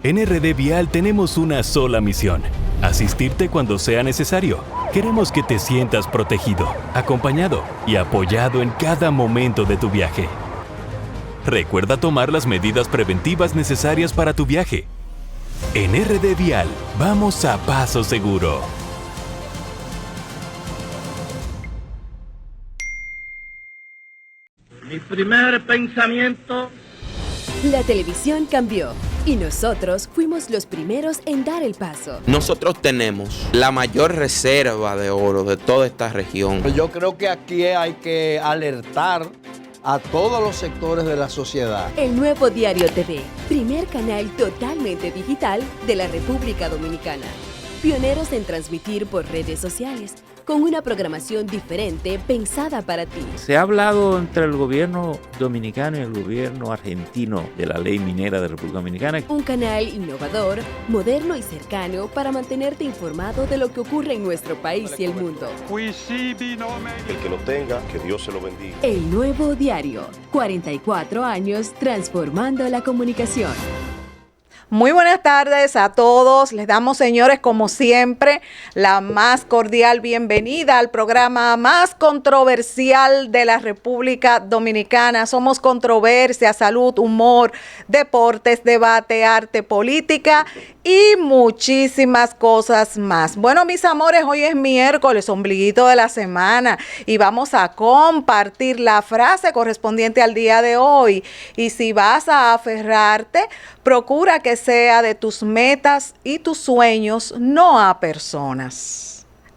En RD Vial tenemos una sola misión: asistirte cuando sea necesario. Queremos que te sientas protegido, acompañado y apoyado en cada momento de tu viaje. Recuerda tomar las medidas preventivas necesarias para tu viaje. En RD Vial, vamos a paso seguro. Mi primer pensamiento. La televisión cambió y nosotros fuimos los primeros en dar el paso. Nosotros tenemos la mayor reserva de oro de toda esta región. Yo creo que aquí hay que alertar a todos los sectores de la sociedad. El Nuevo Diario TV, primer canal totalmente digital de la República Dominicana. Pioneros en transmitir por redes sociales, con una programación diferente pensada para ti. Se ha hablado entre el gobierno dominicano y el gobierno argentino de la ley minera de República Dominicana. Un canal innovador, moderno y cercano para mantenerte informado de lo que ocurre en nuestro país y el mundo. El que lo tenga, que Dios se lo bendiga. El Nuevo Diario, 44 años transformando la comunicación. Muy buenas tardes a todos. Les damos, señores, como siempre, la más cordial bienvenida al programa más controversial de la República Dominicana. Somos controversia, salud, humor, deportes, debate, arte, política y muchísimas cosas más. Bueno, mis amores, hoy es miércoles, ombliguito de la semana, y vamos a compartir la frase correspondiente al día de hoy. Y si vas a aferrarte, procura que sea de tus metas y tus sueños, no a personas.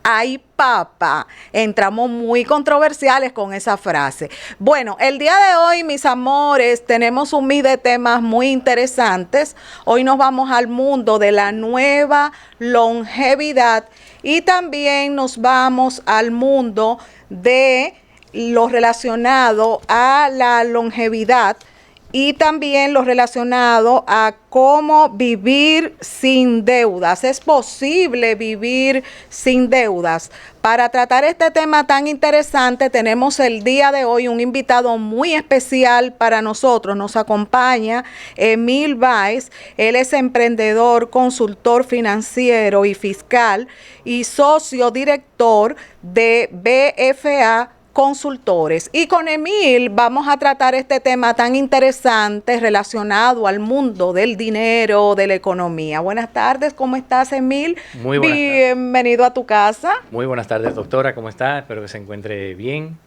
Ay, papá, entramos muy controversiales con esa frase. Bueno, el día de hoy, mis amores, tenemos un mix de temas muy interesantes. Hoy nos vamos al mundo de la nueva longevidad y también nos vamos al mundo de lo relacionado a la longevidad y también lo relacionado a cómo vivir sin deudas. ¿Es posible vivir sin deudas? Para tratar este tema tan interesante, tenemos el día de hoy un invitado muy especial para nosotros. Nos acompaña Emil Báez. Él es emprendedor, consultor financiero y fiscal y socio director de BFA Consultores. Y con Emil vamos a tratar este tema tan interesante relacionado al mundo del dinero, de la economía. Buenas tardes, ¿cómo estás, Emil? Muy buenas tardes. Bienvenido a tu casa. Muy buenas tardes, doctora, ¿cómo está? Espero que se encuentre bien.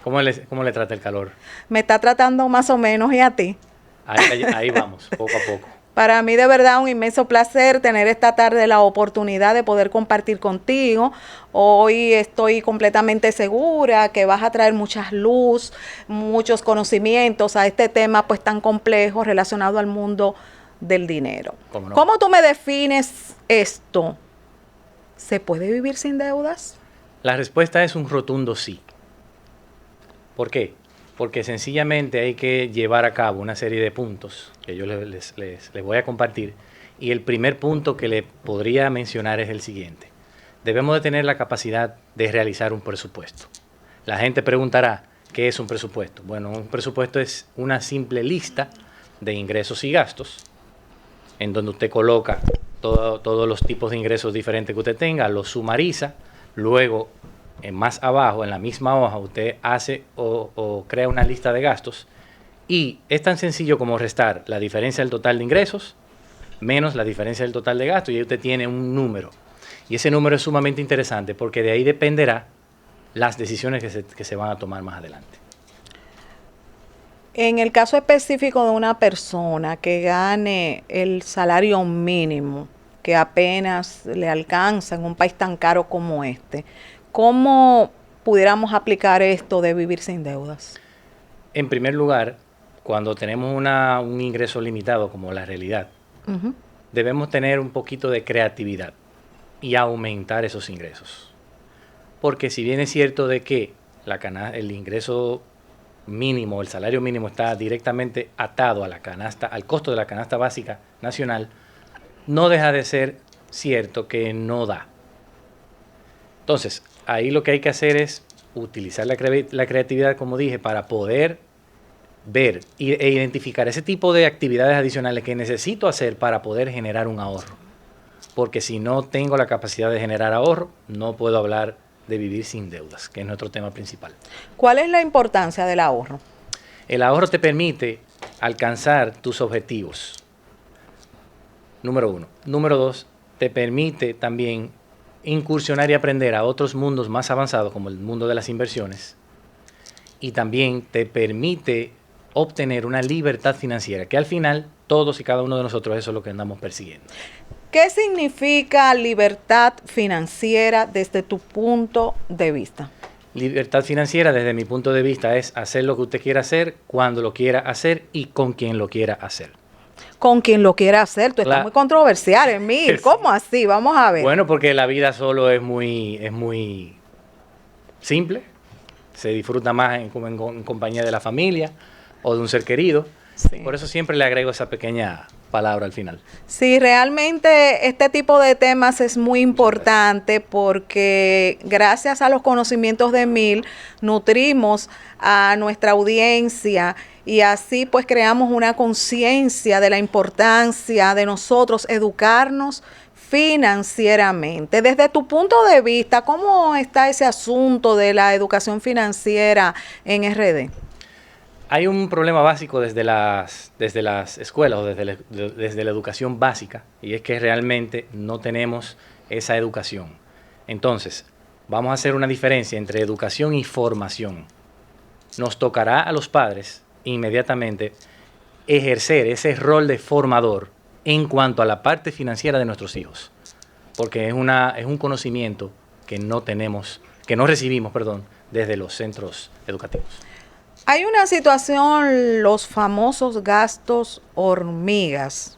¿Cómo le trata el calor? Me está tratando más o menos, ¿y a ti? Ahí vamos, poco a poco. Para mí de verdad un inmenso placer tener esta tarde la oportunidad de poder compartir contigo. Hoy estoy completamente segura que vas a traer mucha luz, muchos conocimientos a este tema pues tan complejo relacionado al mundo del dinero. ¿Cómo no? ¿Cómo tú me defines esto? ¿Se puede vivir sin deudas? La respuesta es un rotundo sí. ¿Por qué? Porque sencillamente hay que llevar a cabo una serie de puntos que yo les voy a compartir. Y el primer punto que le podría mencionar es el siguiente. Debemos de tener la capacidad de realizar un presupuesto. La gente preguntará, ¿qué es un presupuesto? Bueno, un presupuesto es una simple lista de ingresos y gastos, en donde usted coloca todos los tipos de ingresos diferentes que usted tenga, los sumariza, luego más abajo, en la misma hoja, usted hace o crea una lista de gastos y es tan sencillo como restar la diferencia del total de ingresos menos la diferencia del total de gastos y ahí usted tiene un número. Y ese número es sumamente interesante porque de ahí dependerá las decisiones que se van a tomar más adelante. En el caso específico de una persona que gane el salario mínimo, que apenas le alcanza en un país tan caro como este, ¿cómo pudiéramos aplicar esto de vivir sin deudas? En primer lugar, cuando tenemos un ingreso limitado como la realidad, debemos tener un poquito de creatividad y aumentar esos ingresos. Porque si bien es cierto de que el ingreso mínimo, el salario mínimo está directamente atado a la canasta, al costo de la canasta básica nacional, no deja de ser cierto que no da. Entonces, ahí lo que hay que hacer es utilizar la creatividad, como dije, para poder ver e identificar ese tipo de actividades adicionales que necesito hacer para poder generar un ahorro. Porque si no tengo la capacidad de generar ahorro, no puedo hablar de vivir sin deudas, que es nuestro tema principal. ¿Cuál es la importancia del ahorro? El ahorro te permite alcanzar tus objetivos. Número 1. Número 2, te permite también incursionar y aprender a otros mundos más avanzados, como el mundo de las inversiones. Y también te permite obtener una libertad financiera, que al final todos y cada uno de nosotros eso es lo que andamos persiguiendo. ¿Qué significa libertad financiera desde tu punto de vista? Libertad financiera desde mi punto de vista es hacer lo que usted quiera hacer, cuando lo quiera hacer y con quien lo quiera hacer. Con quien lo quiera hacer, tú estás muy controversial, Emil. ¿Cómo así? Vamos a ver. Bueno, porque la vida solo es muy simple. Se disfruta más en compañía de la familia o de un ser querido. Sí. Por eso siempre le agrego esa pequeña palabra al final. Sí, realmente este tipo de temas es muy importante porque gracias a los conocimientos de Emil nutrimos a nuestra audiencia y así pues creamos una conciencia de la importancia de nosotros educarnos financieramente. Desde tu punto de vista, ¿cómo está ese asunto de la educación financiera en RD? Hay un problema básico desde las escuelas o desde la educación básica, y es que realmente no tenemos esa educación. Entonces, vamos a hacer una diferencia entre educación y formación. Nos tocará a los padres inmediatamente ejercer ese rol de formador en cuanto a la parte financiera de nuestros hijos, porque es un conocimiento que no recibimos desde los centros educativos. Hay una situación, los famosos gastos hormigas.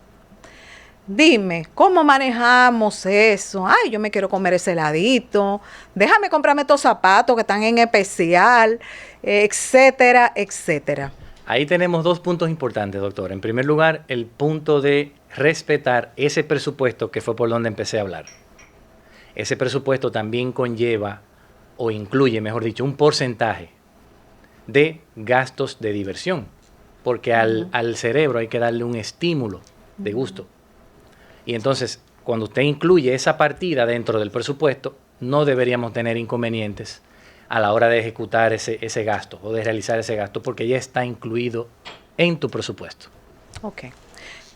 Dime, ¿cómo manejamos eso? Ay, yo me quiero comer ese heladito, déjame comprarme estos zapatos que están en especial, etcétera, etcétera. Ahí tenemos dos puntos importantes, doctor. En primer lugar, el punto de respetar ese presupuesto que fue por donde empecé a hablar. Ese presupuesto también conlleva o incluye, mejor dicho, un porcentaje de gastos de diversión, porque al cerebro hay que darle un estímulo de gusto. Y entonces, cuando usted incluye esa partida dentro del presupuesto, no deberíamos tener inconvenientes a la hora de ejecutar ese gasto o de realizar ese gasto, porque ya está incluido en tu presupuesto. Ok.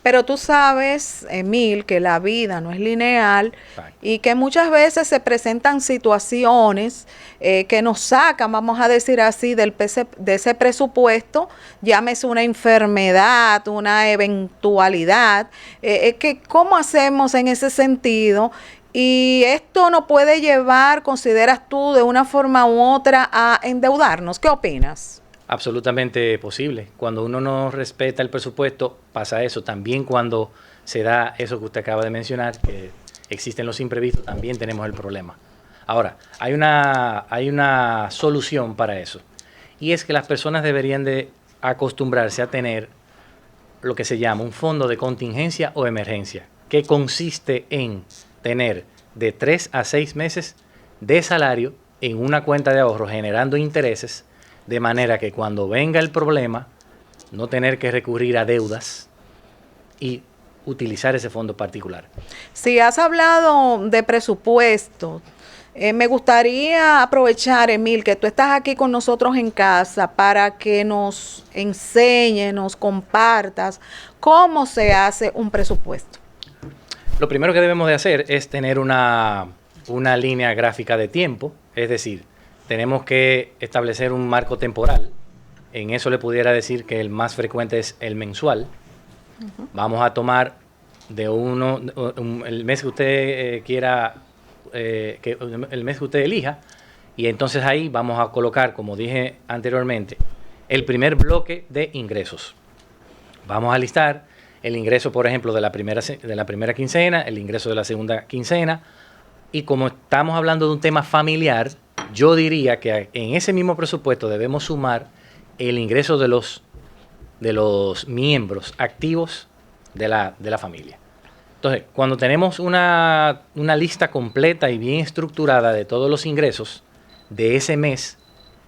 Pero tú sabes, Emil, que la vida no es lineal y que muchas veces se presentan situaciones que nos sacan, vamos a decir así, de ese presupuesto, llámese una enfermedad, una eventualidad. ¿Cómo hacemos en ese sentido? Y esto nos puede llevar, consideras tú, de una forma u otra a endeudarnos. ¿Qué opinas? Absolutamente posible. Cuando uno no respeta el presupuesto, pasa eso. También cuando se da eso que usted acaba de mencionar, que existen los imprevistos, también tenemos el problema. Ahora, hay una solución para eso. Y es que las personas deberían de acostumbrarse a tener lo que se llama un fondo de contingencia o emergencia, que consiste en tener de 3 a 6 meses de salario en una cuenta de ahorro generando intereses, de manera que cuando venga el problema, no tener que recurrir a deudas y utilizar ese fondo particular. Si has hablado de presupuesto, me gustaría aprovechar, Emil, que tú estás aquí con nosotros en casa para que nos enseñes, nos compartas cómo se hace un presupuesto. Lo primero que debemos de hacer es tener una línea gráfica de tiempo, es decir, tenemos que establecer un marco temporal. En eso le pudiera decir que el más frecuente es el mensual. Vamos a tomar el mes que usted quiera, el mes que usted elija, y entonces ahí vamos a colocar, como dije anteriormente, el primer bloque de ingresos. Vamos a listar el ingreso, por ejemplo, de la primera quincena, el ingreso de la segunda quincena, y como estamos hablando de un tema familiar, yo diría que en ese mismo presupuesto debemos sumar el ingreso de los miembros activos de la familia. Entonces, cuando tenemos una lista completa y bien estructurada de todos los ingresos de ese mes,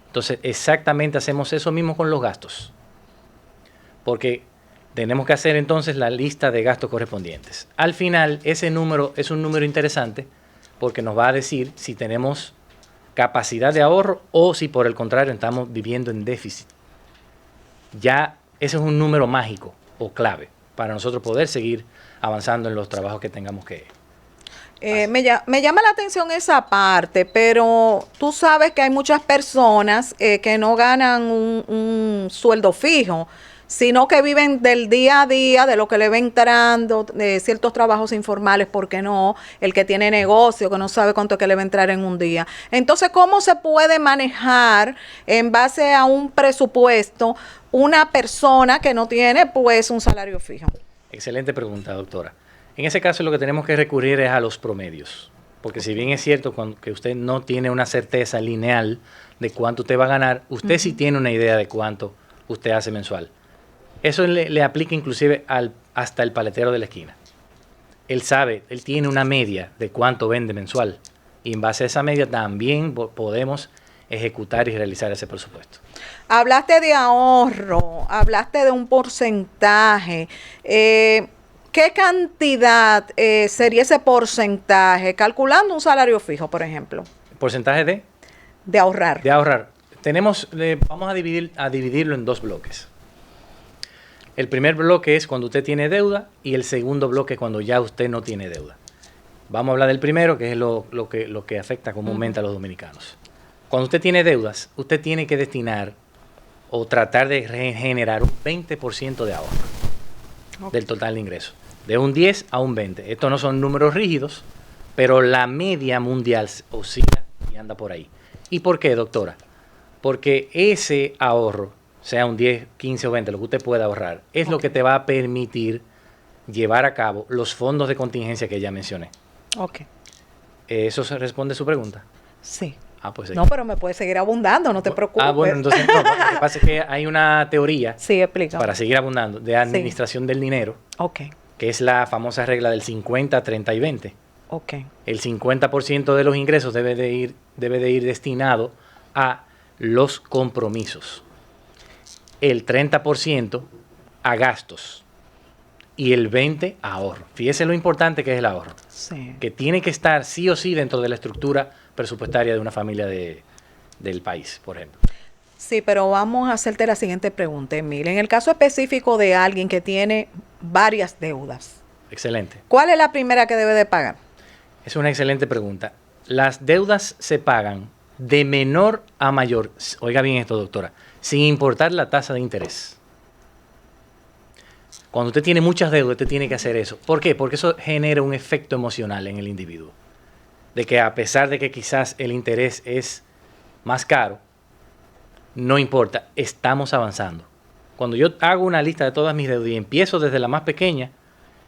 entonces exactamente hacemos eso mismo con los gastos. porque tenemos que hacer entonces la lista de gastos correspondientes. Al final, ese número es un número interesante porque nos va a decir si tenemos capacidad de ahorro o si por el contrario estamos viviendo en déficit. Ya ese es un número mágico o clave para nosotros poder seguir avanzando en los trabajos que tengamos que me llama la atención esa parte, pero tú sabes que hay muchas personas que no ganan un sueldo fijo, sino que viven del día a día, de lo que le va entrando, de ciertos trabajos informales, ¿por qué no? El que tiene negocio, que no sabe cuánto es que le va a entrar en un día. Entonces, ¿cómo se puede manejar en base a un presupuesto una persona que no tiene, pues, un salario fijo? Excelente pregunta, doctora. En ese caso, lo que tenemos que recurrir es a los promedios, porque si bien es cierto que usted no tiene una certeza lineal de cuánto usted va a ganar, usted sí tiene una idea de cuánto usted hace mensual. Eso le aplica inclusive hasta el paletero de la esquina. Él sabe, él tiene una media de cuánto vende mensual y en base a esa media también podemos ejecutar y realizar ese presupuesto. Hablaste de ahorro, hablaste de un porcentaje. ¿Qué cantidad sería ese porcentaje? Calculando un salario fijo, por ejemplo. ¿Porcentaje de? De ahorrar. De ahorrar. Vamos a dividirlo en dos bloques. El primer bloque es cuando usted tiene deuda y el segundo bloque es cuando ya usted no tiene deuda. Vamos a hablar del primero, que es lo que afecta comúnmente a los dominicanos. Cuando usted tiene deudas, usted tiene que destinar o tratar de generar un 20% de ahorro del total de ingresos. De un 10 a un 20. Estos no son números rígidos, pero la media mundial oscila y anda por ahí. ¿Y por qué, doctora? Porque ese ahorro, sea un 10, 15 o 20, lo que usted pueda ahorrar, es lo que te va a permitir llevar a cabo los fondos de contingencia que ya mencioné. Ok. ¿Eso se responde a su pregunta? Sí. Pues no, pero me puede seguir abundando, no te preocupes. Bueno, entonces no, lo que pasa es que hay una teoría para seguir abundando de administración del dinero, que es la famosa regla del 50, 30 y 20. El 50% de los ingresos debe de ir destinado a los compromisos, el 30% a gastos y el 20% a ahorro. Fíjese lo importante que es el ahorro, que tiene que estar sí o sí dentro de la estructura presupuestaria de una familia del país, por ejemplo. Sí, pero vamos a hacerte la siguiente pregunta, Emil. En el caso específico de alguien que tiene varias deudas. Excelente. ¿Cuál es la primera que debe de pagar? Es una excelente pregunta. Las deudas se pagan de menor a mayor. Oiga bien esto, doctora. Sin importar la tasa de interés. Cuando usted tiene muchas deudas, usted tiene que hacer eso. ¿Por qué? Porque eso genera un efecto emocional en el individuo. De que a pesar de que quizás el interés es más caro, no importa, estamos avanzando. Cuando yo hago una lista de todas mis deudas y empiezo desde la más pequeña,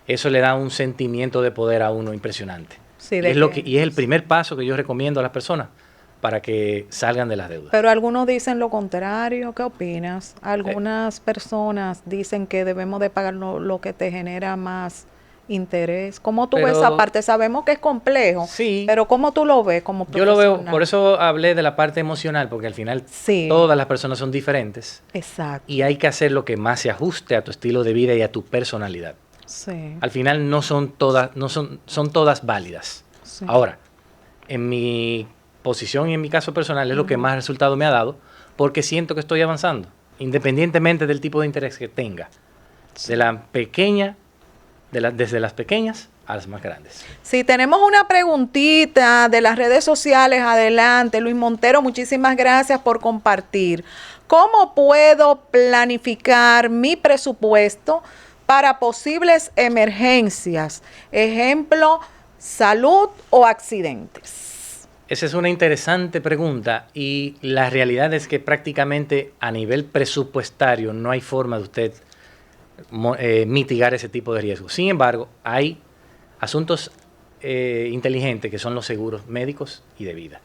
eso le da un sentimiento de poder a uno impresionante. Sí, y es el primer paso que yo recomiendo a las personas para que salgan de las deudas. Pero algunos dicen lo contrario. ¿Qué opinas? Algunas personas dicen que debemos de pagar lo que te genera más interés. ¿Cómo tú ves esa parte? Sabemos que es complejo, pero ¿cómo tú lo ves como profesional? Yo lo veo, por eso hablé de la parte emocional, porque al final todas las personas son diferentes. Exacto. Y hay que hacer lo que más se ajuste a tu estilo de vida y a tu personalidad. Sí. Al final son todas válidas. Sí. Ahora, en mi posición y en mi caso personal es lo que más resultado me ha dado, porque siento que estoy avanzando, independientemente del tipo de interés que tenga. De la pequeña desde las pequeñas a las más grandes. Sí, tenemos una preguntita de las redes sociales. Adelante, Luis Montero, muchísimas gracias por compartir. ¿Cómo puedo planificar mi presupuesto para posibles emergencias? Ejemplo, salud o accidentes. Esa es una interesante pregunta y la realidad es que prácticamente a nivel presupuestario no hay forma de usted mitigar ese tipo de riesgos. Sin embargo, hay asuntos inteligentes que son los seguros médicos y de vida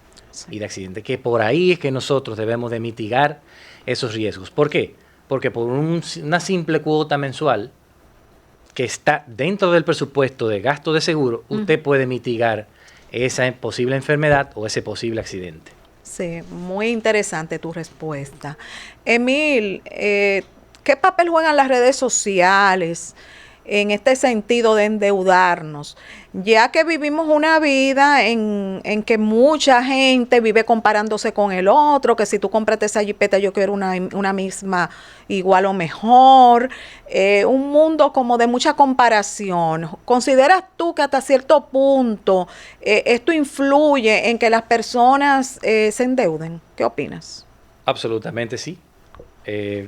y de accidente, que por ahí es que nosotros debemos de mitigar esos riesgos. ¿Por qué? Porque por una simple cuota mensual que está dentro del presupuesto de gasto de seguro, usted puede mitigar esa posible enfermedad o ese posible accidente. Sí, muy interesante tu respuesta. Emil, ¿qué papel juegan las redes sociales en este sentido de endeudarnos? Ya que vivimos una vida en que mucha gente vive comparándose con el otro, que si tú compraste esa jipeta yo quiero una misma igual o mejor, un mundo como de mucha comparación. ¿Consideras tú que hasta cierto punto esto influye en que las personas se endeuden? ¿Qué opinas? Absolutamente sí.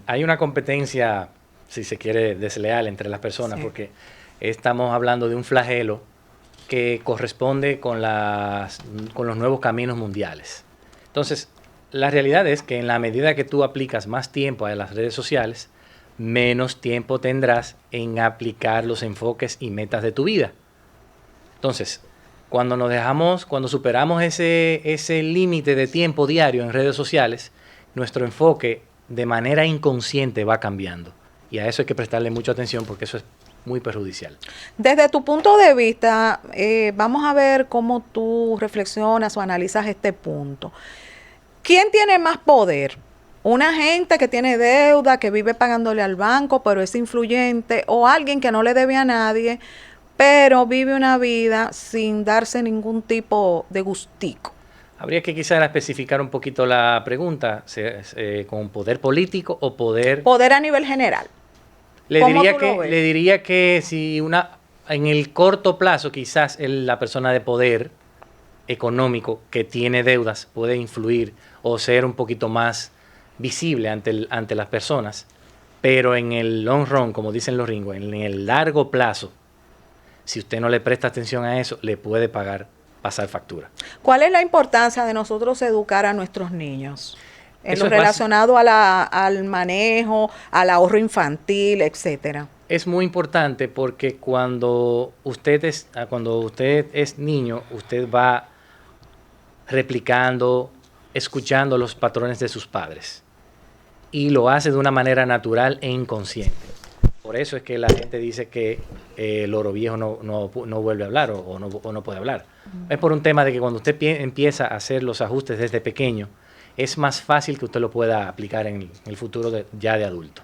Hay una competencia, si se quiere, desleal entre las personas, porque estamos hablando de un flagelo que corresponde con los nuevos caminos mundiales. Entonces, la realidad es que en la medida que tú aplicas más tiempo a las redes sociales, menos tiempo tendrás en aplicar los enfoques y metas de tu vida. Entonces, cuando superamos ese límite de tiempo diario en redes sociales, nuestro enfoque de manera inconsciente va cambiando. Y a eso hay que prestarle mucha atención porque eso es muy perjudicial. Desde tu punto de vista, vamos a ver cómo tú reflexionas o analizas este punto. ¿Quién tiene más poder? ¿Una gente que tiene deuda, que vive pagándole al banco, pero es influyente? ¿O alguien que no le debe a nadie, pero vive una vida sin darse ningún tipo de gustico? Habría que quizás especificar un poquito la pregunta, con poder político o poder... Poder a nivel general. Le diría que si en el corto plazo quizás la persona de poder económico que tiene deudas puede influir o ser un poquito más visible ante las personas, pero en el long run, como dicen los gringos, en el largo plazo, si usted no le presta atención a eso, le puede pasar factura. ¿Cuál es la importancia de nosotros educar a nuestros niños en lo es relacionado al manejo, al ahorro infantil, etcétera? Es muy importante porque cuando usted es niño, usted va replicando, escuchando los patrones de sus padres y lo hace de una manera natural e inconsciente. Por eso es que la gente dice que el loro viejo no vuelve a hablar o no puede hablar. Es por un tema de que cuando usted empieza a hacer los ajustes desde pequeño, es más fácil que usted lo pueda aplicar en el futuro ya de adulto.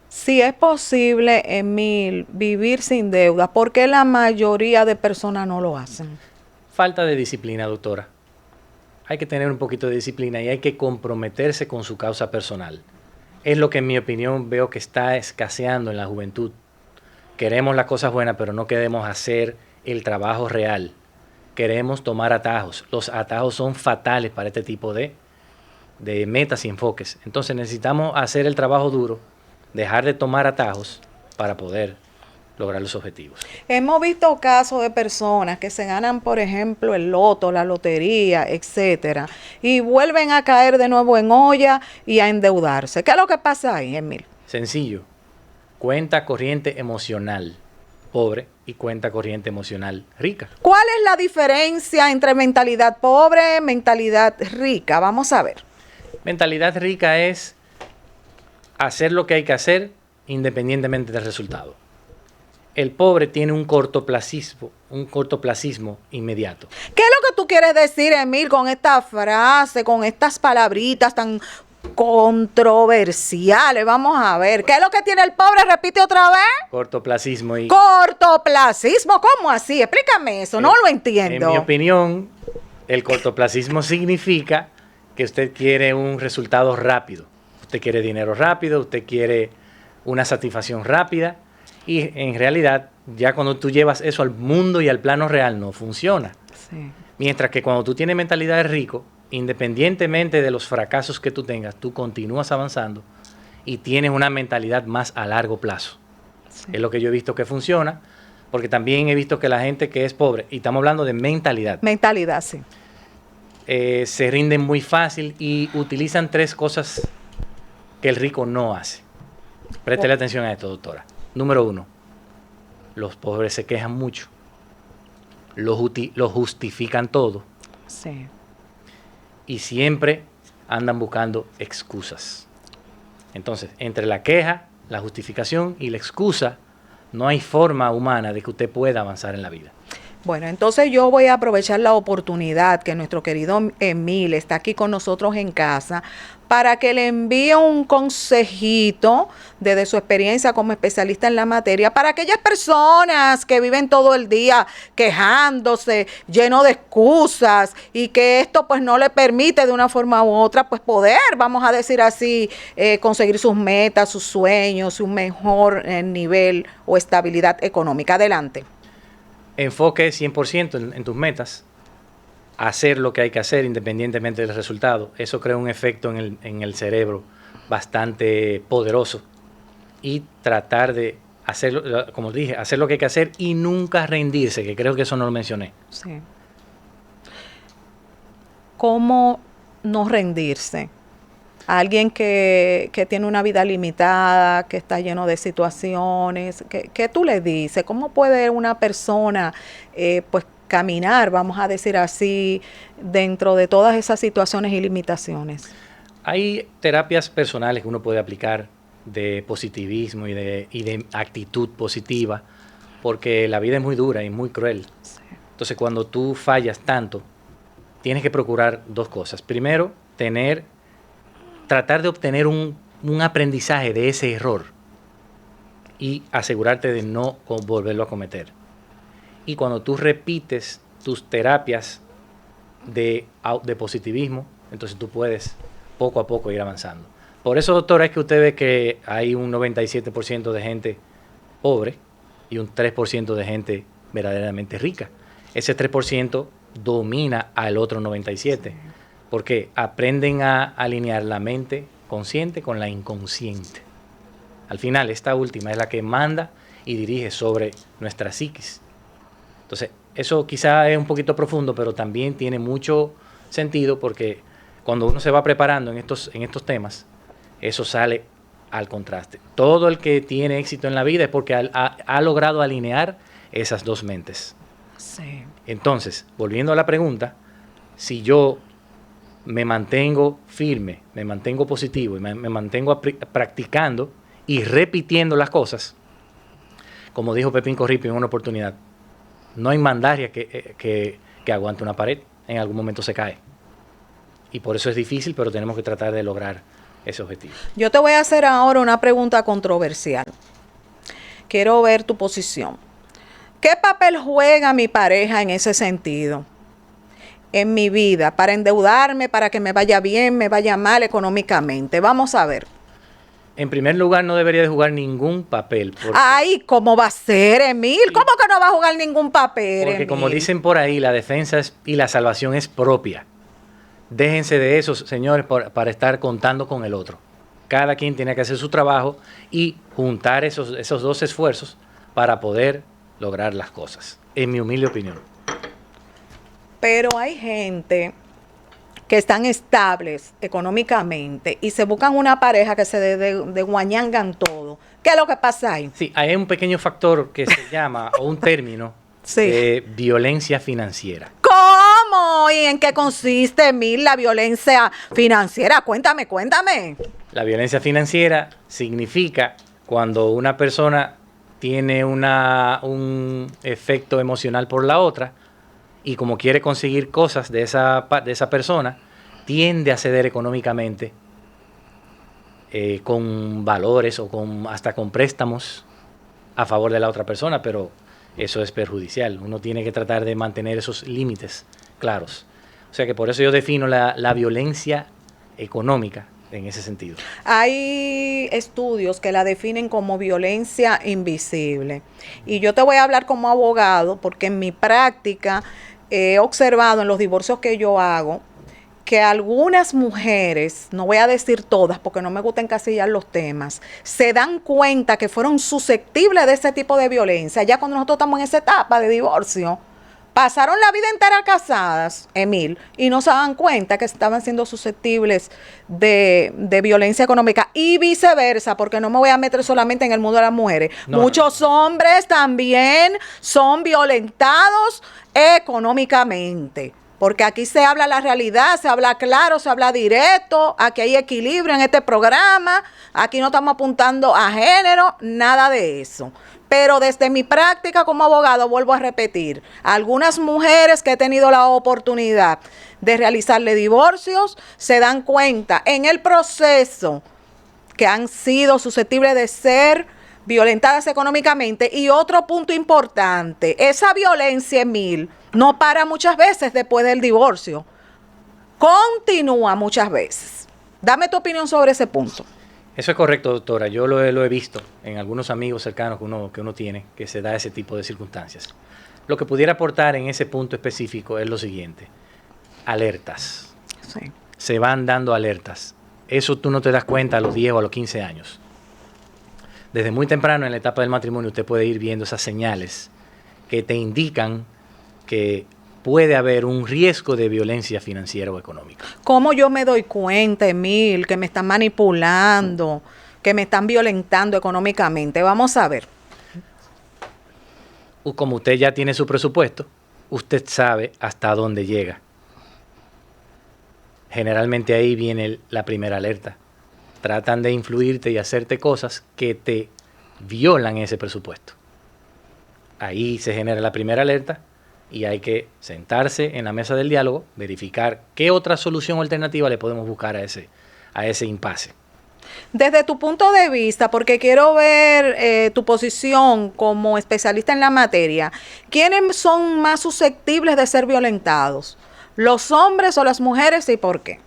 Si es posible, Emil, vivir sin deuda, ¿por qué la mayoría de personas no lo hacen? Falta de disciplina, doctora. Hay que tener un poquito de disciplina y hay que comprometerse con su causa personal. Es lo que en mi opinión veo que está escaseando en la juventud. Queremos las cosas buenas, pero no queremos hacer el trabajo real. Queremos tomar atajos. Los atajos son fatales para este tipo de metas y enfoques. Entonces necesitamos hacer el trabajo duro, dejar de tomar atajos para poder lograr los objetivos. Hemos visto casos de personas que se ganan, por ejemplo, el loto, la lotería, etcétera, y vuelven a caer de nuevo en olla y a endeudarse. ¿Qué es lo que pasa ahí, Emil? Sencillo. Cuenta corriente emocional pobre y cuenta corriente emocional rica. ¿Cuál es la diferencia entre mentalidad pobre y mentalidad rica? Vamos a ver. Mentalidad rica es hacer lo que hay que hacer independientemente del resultado. El pobre tiene un cortoplacismo inmediato. ¿Qué es lo que tú quieres decir, Emil, con esta frase, con estas palabritas tan controversiales? Vamos a ver. ¿Qué es lo que tiene el pobre? Repite otra vez. Cortoplacismo. Cortoplacismo, ¿cómo así? Explícame eso, no lo entiendo. En mi opinión, el cortoplacismo significa que usted quiere un resultado rápido. Usted quiere dinero rápido, usted quiere una satisfacción rápida. Y en realidad, ya cuando tú llevas eso al mundo y al plano real, no funciona. Sí. Mientras que cuando tú tienes mentalidad de rico, independientemente de los fracasos que tú tengas, tú continúas avanzando y tienes una mentalidad más a largo plazo. Sí. Es lo que yo he visto que funciona, porque también he visto que la gente que es pobre, y estamos hablando de mentalidad. Mentalidad, sí. Se rinden muy fácil y utilizan 3 cosas que el rico no hace. Préstele atención a esto, doctora. Número 1, los pobres se quejan mucho, lo justifican todo. Sí. Y siempre andan buscando excusas. Entonces, entre la queja, la justificación y la excusa, no hay forma humana de que usted pueda avanzar en la vida. Bueno, entonces yo voy a aprovechar la oportunidad que nuestro querido Emil está aquí con nosotros en casa para que le envíe un consejito desde su experiencia como especialista en la materia para aquellas personas que viven todo el día quejándose, lleno de excusas y que esto pues no le permite de una forma u otra pues poder, vamos a decir así, conseguir sus metas, sus sueños, un mejor nivel o estabilidad económica. Adelante. Enfoque 100% en tus metas, hacer lo que hay que hacer independientemente del resultado. Eso crea un efecto en el cerebro bastante poderoso. Y tratar de hacer, como dije, hacer lo que hay que hacer y nunca rendirse, que creo que eso no lo mencioné. Sí. ¿Cómo no rendirse? Alguien que tiene una vida limitada, que está lleno de situaciones, ¿qué tú le dices? ¿Cómo puede una persona pues caminar, vamos a decir así, dentro de todas esas situaciones y limitaciones? Hay terapias personales que uno puede aplicar de positivismo y de actitud positiva, porque la vida es muy dura y muy cruel. Sí. Entonces, cuando tú fallas tanto, tienes que procurar dos cosas. Primero, tratar de obtener un aprendizaje de ese error y asegurarte de no volverlo a cometer. Y cuando tú repites tus terapias de positivismo, entonces tú puedes poco a poco ir avanzando. Por eso, doctora, es que usted ve que hay un 97% de gente pobre y un 3% de gente verdaderamente rica. Ese 3% domina al otro 97%. Porque aprenden a alinear la mente consciente con la inconsciente. Al final, esta última es la que manda y dirige sobre nuestra psiquis. Entonces, eso quizá es un poquito profundo, pero también tiene mucho sentido porque cuando uno se va preparando en estos temas, eso sale al contraste. Todo el que tiene éxito en la vida es porque ha logrado alinear esas dos mentes. Sí. Entonces, volviendo a la pregunta, si yo me mantengo firme, me mantengo positivo y me mantengo practicando y repitiendo las cosas, como dijo Pepín Corripio en una oportunidad, no hay mandaria que aguante una pared, en algún momento se cae. Y por eso es difícil, pero tenemos que tratar de lograr ese objetivo. Yo te voy a hacer ahora una pregunta controversial. Quiero ver tu posición. ¿Qué papel juega mi pareja en ese sentido? En mi vida, para endeudarme, para que me vaya bien, me vaya mal económicamente. Vamos a ver. En primer lugar, no debería de jugar ningún papel. Ay, ¿cómo va a ser, Emil? ¿Cómo que no va a jugar ningún papel, Porque Emil? como dicen por ahí, la defensa y la salvación es propia. Déjense de eso, señores, para estar contando con el otro. Cada quien tiene que hacer su trabajo y juntar esos dos esfuerzos para poder lograr las cosas, en mi humilde opinión. Pero hay gente que están estables económicamente y se buscan una pareja que se desguañangan todo. ¿Qué es lo que pasa ahí? Sí, hay un pequeño factor que se llama, o un término, sí, de violencia financiera. ¿Cómo? ¿Y en qué consiste, Emil, la violencia financiera? Cuéntame. La violencia financiera significa cuando una persona tiene un efecto emocional por la otra, y como quiere conseguir cosas de esa persona, tiende a ceder económicamente con valores o hasta con préstamos a favor de la otra persona, pero eso es perjudicial. Uno tiene que tratar de mantener esos límites claros. O sea que por eso yo defino la violencia económica en ese sentido. Hay estudios que la definen como violencia invisible. Y yo te voy a hablar como abogado, porque en mi práctica he observado en los divorcios que yo hago que algunas mujeres, no voy a decir todas porque no me gusta encasillar los temas, se dan cuenta que fueron susceptibles de ese tipo de violencia. Ya cuando nosotros estamos en esa etapa de divorcio, pasaron la vida entera casadas, Emil, y no se dan cuenta que estaban siendo susceptibles de violencia económica y viceversa, porque no me voy a meter solamente en el mundo de las mujeres. Muchos hombres también son violentados económicamente. Porque aquí se habla la realidad, se habla claro, se habla directo, aquí hay equilibrio en este programa, aquí no estamos apuntando a género, nada de eso. Pero desde mi práctica como abogado, vuelvo a repetir, algunas mujeres que he tenido la oportunidad de realizarle divorcios, se dan cuenta en el proceso que han sido susceptibles de ser violentadas económicamente. Y otro punto importante, esa violencia, Emil, no para muchas veces después del divorcio, continúa muchas veces. Dame tu opinión sobre ese punto. Eso es correcto, doctora. Yo lo he visto en algunos amigos cercanos que uno tiene, que se da ese tipo de circunstancias. Lo que pudiera aportar en ese punto específico es lo siguiente. Alertas. Sí. Se van dando alertas. Eso tú no te das cuenta a los 10 o a los 15 años. Desde muy temprano en la etapa del matrimonio usted puede ir viendo esas señales que te indican que puede haber un riesgo de violencia financiera o económica. ¿Cómo yo me doy cuenta, Emil, que me están manipulando, que me están violentando económicamente? Vamos a ver. Como usted ya tiene su presupuesto, usted sabe hasta dónde llega. Generalmente ahí viene la primera alerta. Tratan de influirte y hacerte cosas que te violan ese presupuesto. Ahí se genera la primera alerta y hay que sentarse en la mesa del diálogo, verificar qué otra solución alternativa le podemos buscar a ese impasse. Desde tu punto de vista, porque quiero ver tu posición como especialista en la materia, ¿quiénes son más susceptibles de ser violentados? ¿Los hombres o las mujeres y por qué?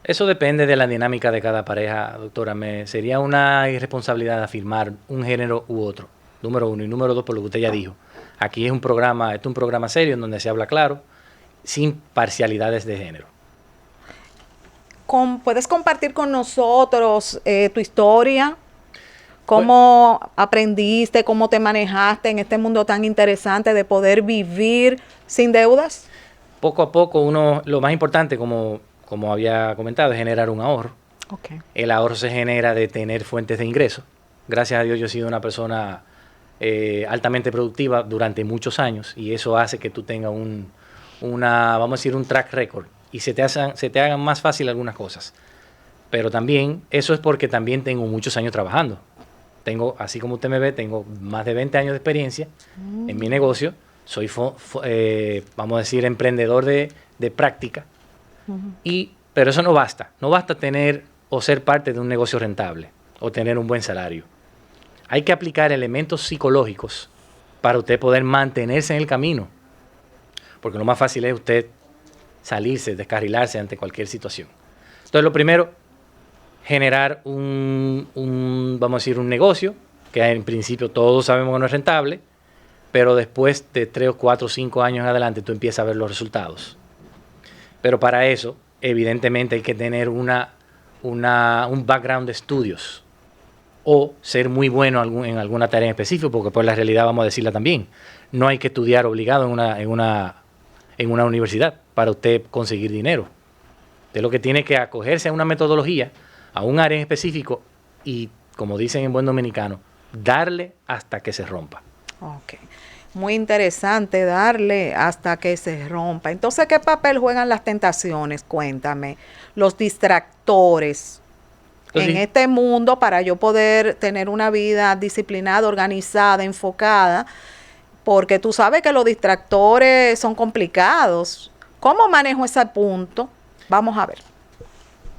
Eso depende de la dinámica de cada pareja, doctora. Sería una irresponsabilidad afirmar un género u otro, número uno. Y número dos, por lo que usted ya dijo. Aquí es un programa serio en donde se habla claro, sin parcialidades de género. ¿Puedes compartir con nosotros tu historia? ¿Cómo aprendiste, cómo te manejaste en este mundo tan interesante de poder vivir sin deudas? Poco a poco lo más importante, como había comentado, es generar un ahorro. Okay. El ahorro se genera de tener fuentes de ingreso. Gracias a Dios yo he sido una persona altamente productiva durante muchos años y eso hace que tú tengas un track record y se te hagan más fácil algunas cosas. Pero también, eso es porque también tengo muchos años trabajando. Así como usted me ve, tengo más de 20 años de experiencia en mi negocio. Soy, vamos a decir, emprendedor de práctica. Pero eso no basta. No basta tener o ser parte de un negocio rentable o tener un buen salario. Hay que aplicar elementos psicológicos para usted poder mantenerse en el camino. Porque lo más fácil es usted salirse, descarrilarse ante cualquier situación. Entonces, lo primero, generar vamos a decir, un negocio, que en principio todos sabemos que no es rentable, pero después de 3 o 4 o 5 años en adelante tú empiezas a ver los resultados. Pero para eso, evidentemente, hay que tener un background de estudios o ser muy bueno en alguna tarea en específico, porque pues la realidad vamos a decirla también. No hay que estudiar obligado en una universidad para usted conseguir dinero. Usted lo que tiene que acogerse a una metodología, a un área en específico y, como dicen en buen dominicano, darle hasta que se rompa. Ok. Muy interesante, darle hasta que se rompa. Entonces, ¿qué papel juegan las tentaciones? Cuéntame. Los distractores en este mundo para yo poder tener una vida disciplinada, organizada, enfocada, porque tú sabes que los distractores son complicados. ¿Cómo manejo ese punto? Vamos a ver.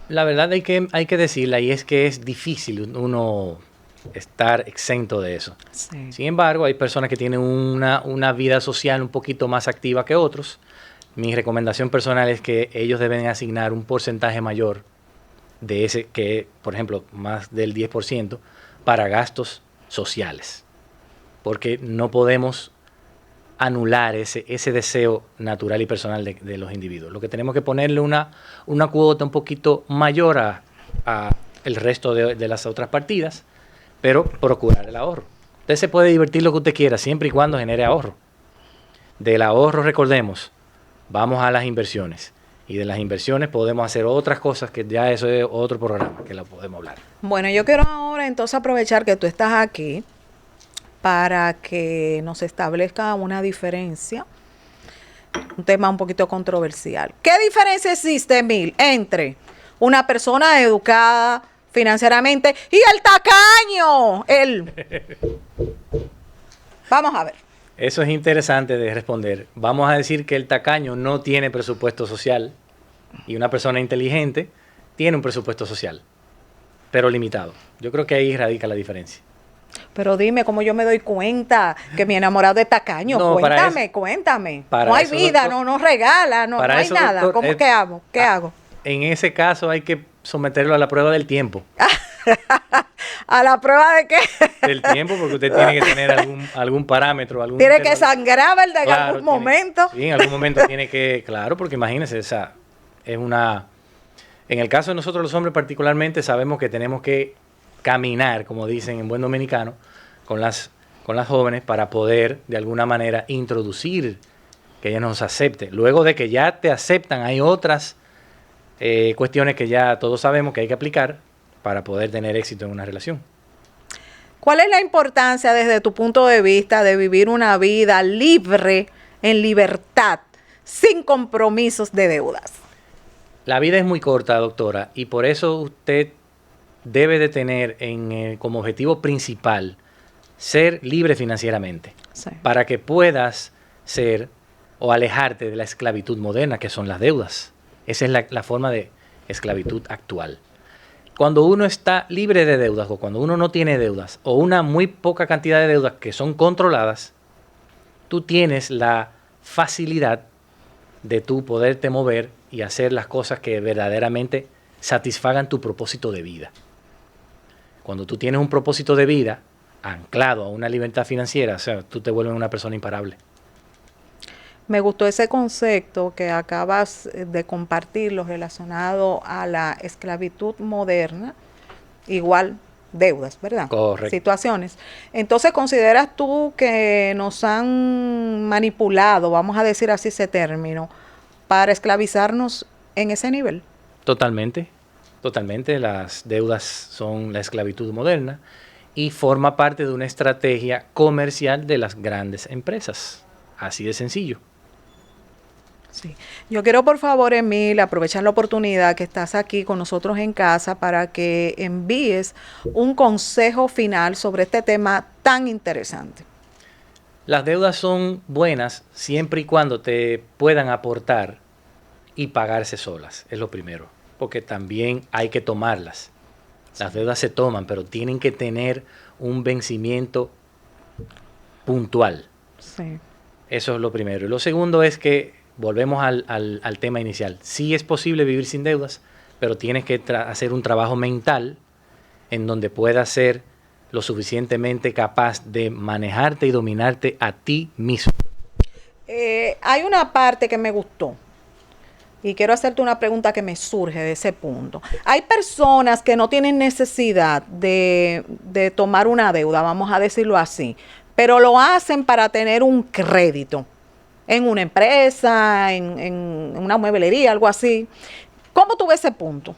La verdad hay que decirla, y es que es difícil uno estar exento de eso. Sí. Sin embargo, hay personas que tienen una vida social un poquito más activa que otros. Mi recomendación personal es que ellos deben asignar un porcentaje mayor de ese, que por ejemplo, más del 10%, para gastos sociales. Porque no podemos anular ese deseo natural y personal de los individuos. Lo que tenemos que ponerle una cuota un poquito mayor a el resto de las otras partidas, pero procurar el ahorro. Usted se puede divertir lo que usted quiera, siempre y cuando genere ahorro. Del ahorro, recordemos, vamos a las inversiones. Y de las inversiones podemos hacer otras cosas, que ya eso es otro programa que la podemos hablar. Bueno, yo quiero ahora entonces aprovechar que tú estás aquí para que nos establezca una diferencia un tema un poquito controversial. ¿Qué diferencia existe, Emil, entre una persona educada financieramente y el tacaño? Vamos a ver. Eso es interesante de responder. Vamos a decir que el tacaño no tiene presupuesto social y una persona inteligente tiene un presupuesto social, pero limitado. Yo creo que ahí radica la diferencia. Pero dime cómo yo me doy cuenta que mi enamorado es tacaño. No, cuéntame. para No hay eso, vida, doctor, no regala, no hay eso, nada. doctor, ¿Qué hago? ¿Qué hago? En ese caso hay que someterlo a la prueba del tiempo. ¿A la prueba de qué? Del tiempo, porque usted tiene que tener algún parámetro. Tiene que sangrar, ¿verdad? En algún momento. Sí, en algún momento tiene que, claro, porque imagínese, esa es una... En el caso de nosotros los hombres particularmente, sabemos que tenemos que caminar, como dicen en buen dominicano, con las jóvenes para poder, de alguna manera, introducir que ellas nos acepten. Luego de que ya te aceptan, hay otras cuestiones que ya todos sabemos que hay que aplicar para poder tener éxito en una relación. ¿Cuál es la importancia desde tu punto de vista de vivir una vida libre, en libertad, sin compromisos de deudas? La vida es muy corta, doctora, y por eso usted debe de tener como objetivo principal ser libre financieramente, Sí. para que puedas ser o alejarte de la esclavitud moderna, que son las deudas. Esa es la forma de esclavitud actual. Cuando uno está libre de deudas o cuando uno no tiene deudas o una muy poca cantidad de deudas que son controladas, tú tienes la facilidad de tú poderte mover y hacer las cosas que verdaderamente satisfagan tu propósito de vida. Cuando tú tienes un propósito de vida anclado a una libertad financiera, o sea, tú te vuelves una persona imparable. Me gustó ese concepto que acabas de compartir, lo relacionado a la esclavitud moderna, igual deudas, ¿verdad? Correcto. Situaciones. Entonces, ¿consideras tú que nos han manipulado, vamos a decir así ese término, para esclavizarnos en ese nivel? Totalmente, totalmente. Las deudas son la esclavitud moderna y forma parte de una estrategia comercial de las grandes empresas. Así de sencillo. Sí. Yo quiero, por favor, Emil, aprovechar la oportunidad que estás aquí con nosotros en casa para que envíes un consejo final sobre este tema tan interesante. Las deudas son buenas siempre y cuando te puedan aportar y pagarse solas, es lo primero, porque también hay que tomarlas. Las deudas se toman, pero tienen que tener un vencimiento puntual. Sí. Eso es lo primero. Y lo segundo es que volvemos al tema inicial. Sí es posible vivir sin deudas, pero tienes que hacer un trabajo mental en donde puedas ser lo suficientemente capaz de manejarte y dominarte a ti mismo. Hay una parte que me gustó y quiero hacerte una pregunta que me surge de ese punto. Hay personas que no tienen necesidad de tomar una deuda, vamos a decirlo así, pero lo hacen para tener un crédito en una empresa, en una mueblería, algo así. ¿Cómo tú ves ese punto?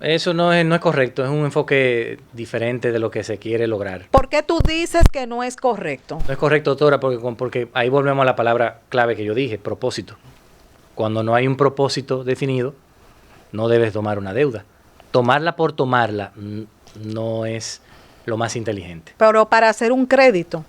Eso no es correcto, es un enfoque diferente de lo que se quiere lograr. ¿Por qué tú dices que no es correcto? No es correcto, doctora, porque ahí volvemos a la palabra clave que yo dije, propósito. Cuando no hay un propósito definido, no debes tomar una deuda. Tomarla por tomarla no es lo más inteligente. Pero para hacer un crédito.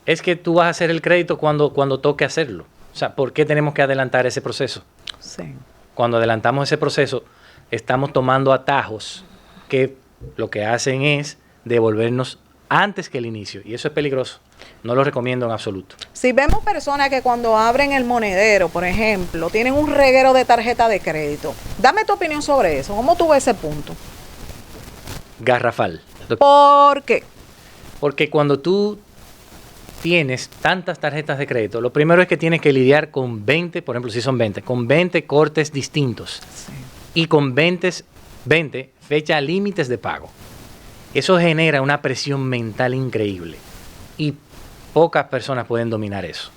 Es que tú vas a hacer el crédito cuando toque hacerlo. O sea, ¿por qué tenemos que adelantar ese proceso? Sí. Cuando adelantamos ese proceso, estamos tomando atajos que lo que hacen es devolvernos antes que el inicio. Y eso es peligroso. No lo recomiendo en absoluto. Si vemos personas que cuando abren el monedero, por ejemplo, tienen un reguero de tarjeta de crédito, dame tu opinión sobre eso. ¿Cómo tú ves ese punto? Garrafal. ¿Por qué? Porque cuando tú tienes tantas tarjetas de crédito, lo primero es que tienes que lidiar con 20, por ejemplo, si son 20, con 20 cortes distintos. Sí. Y con 20 fechas límites de pago. Eso genera una presión mental increíble y pocas personas pueden dominar eso.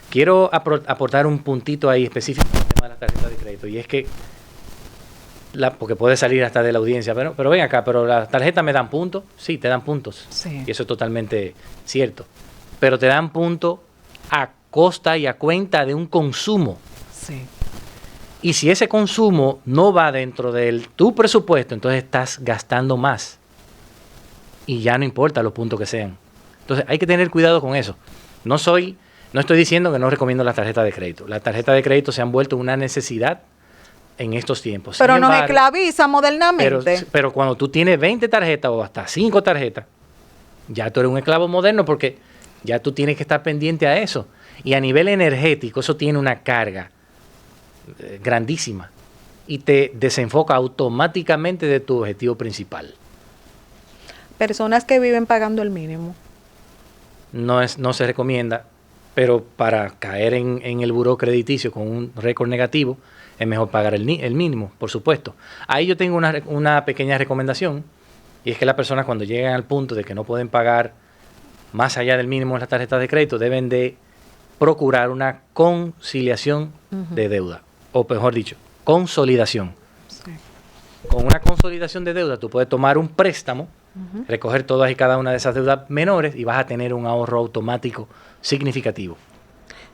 Quiero aportar un puntito ahí específico en el tema de las tarjetas de crédito, y es que, porque puede salir hasta de la audiencia, pero ven acá, pero las tarjetas me dan puntos. Sí, te dan puntos. Sí. Y eso es totalmente cierto. Pero te dan puntos a costa y a cuenta de un consumo. Sí. Y si ese consumo no va dentro de tu presupuesto, entonces estás gastando más. Y ya no importa los puntos que sean. Entonces hay que tener cuidado con eso. No estoy diciendo que no recomiendo las tarjetas de crédito. Las tarjetas de crédito se han vuelto una necesidad en estos tiempos. Pero Sin nos embargo, esclaviza modernamente. pero cuando tú tienes 20 tarjetas o hasta 5 tarjetas, ya tú eres un esclavo moderno porque ya tú tienes que estar pendiente a eso. Y a nivel energético eso tiene una carga grandísima y te desenfoca automáticamente de tu objetivo principal. Personas que viven pagando el mínimo. No se recomienda, pero para caer en el buró crediticio con un récord negativo es mejor pagar el mínimo, por supuesto. Ahí yo tengo una pequeña recomendación, y es que las personas cuando llegan al punto de que no pueden pagar más allá del mínimo en las tarjetas de crédito deben de procurar una conciliación de deuda, o mejor dicho, consolidación. Sí. Con una consolidación de deuda tú puedes tomar un préstamo, recoger todas y cada una de esas deudas menores y vas a tener un ahorro automático significativo.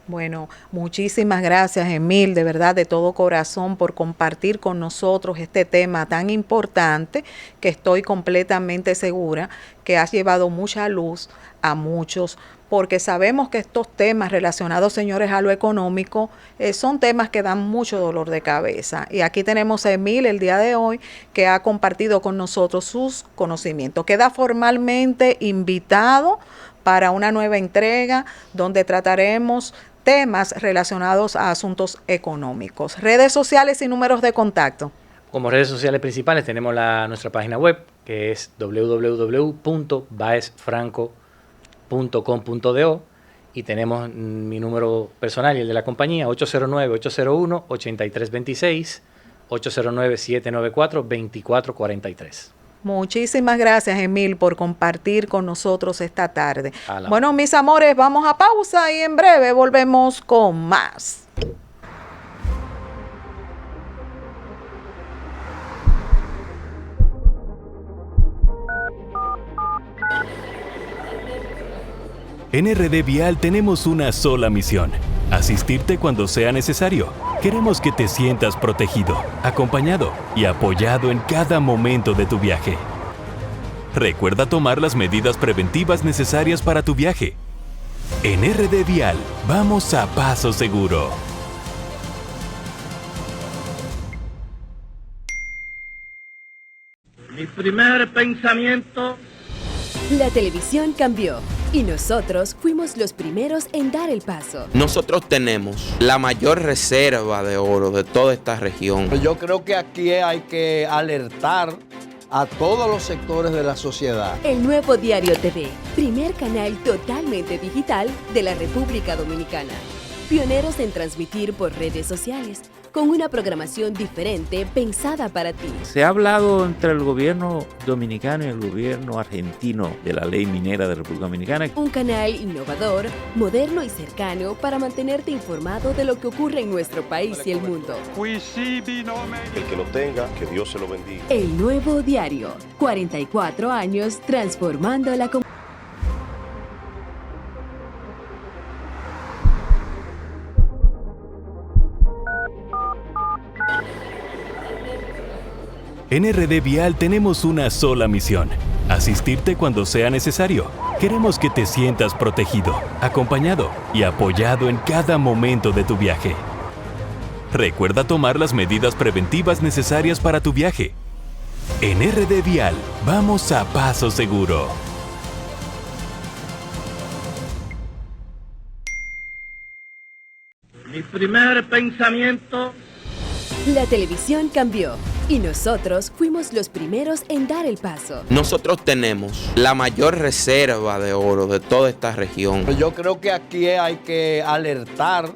Bueno, muchísimas gracias, Emil, de verdad, de todo corazón, por compartir con nosotros este tema tan importante que estoy completamente segura que has llevado mucha luz a muchos, porque sabemos que estos temas relacionados, señores, a lo económico, son temas que dan mucho dolor de cabeza. Y aquí tenemos a Emil el día de hoy, que ha compartido con nosotros sus conocimientos. Queda formalmente invitado para una nueva entrega donde trataremos temas relacionados a asuntos económicos. Redes sociales y números de contacto. Como redes sociales principales tenemos nuestra página web, que es www.baezfranco.com.do, y tenemos mi número personal y el de la compañía, 809-801-8326, 809-794-2443. Muchísimas gracias, Emil, por compartir con nosotros esta tarde. Bueno, mis amores, vamos a pausa y en breve volvemos con más. En RD Vial tenemos una sola misión: asistirte cuando sea necesario. Queremos que te sientas protegido, acompañado y apoyado en cada momento de tu viaje. Recuerda tomar las medidas preventivas necesarias para tu viaje. En RD Vial, vamos a paso seguro. Mi primer pensamiento. La televisión cambió y nosotros fuimos los primeros en dar el paso. Nosotros tenemos la mayor reserva de oro de toda esta región. Yo creo que aquí hay que alertar a todos los sectores de la sociedad. El Nuevo Diario TV, primer canal totalmente digital de la República Dominicana. Pioneros en transmitir por redes sociales, con una programación diferente pensada para ti. Se ha hablado entre el gobierno dominicano y el gobierno argentino de la ley minera de República Dominicana. Un canal innovador, moderno y cercano para mantenerte informado de lo que ocurre en nuestro país y el mundo. El que lo tenga, que Dios se lo bendiga. El Nuevo Diario, 44 años transformando la comunidad. En RD Vial tenemos una sola misión: asistirte cuando sea necesario. Queremos que te sientas protegido, acompañado y apoyado en cada momento de tu viaje. Recuerda tomar las medidas preventivas necesarias para tu viaje. En RD Vial, vamos a paso seguro. Mi primer pensamiento. La televisión cambió y nosotros fuimos los primeros en dar el paso. Nosotros tenemos la mayor reserva de oro de toda esta región. Yo creo que aquí hay que alertar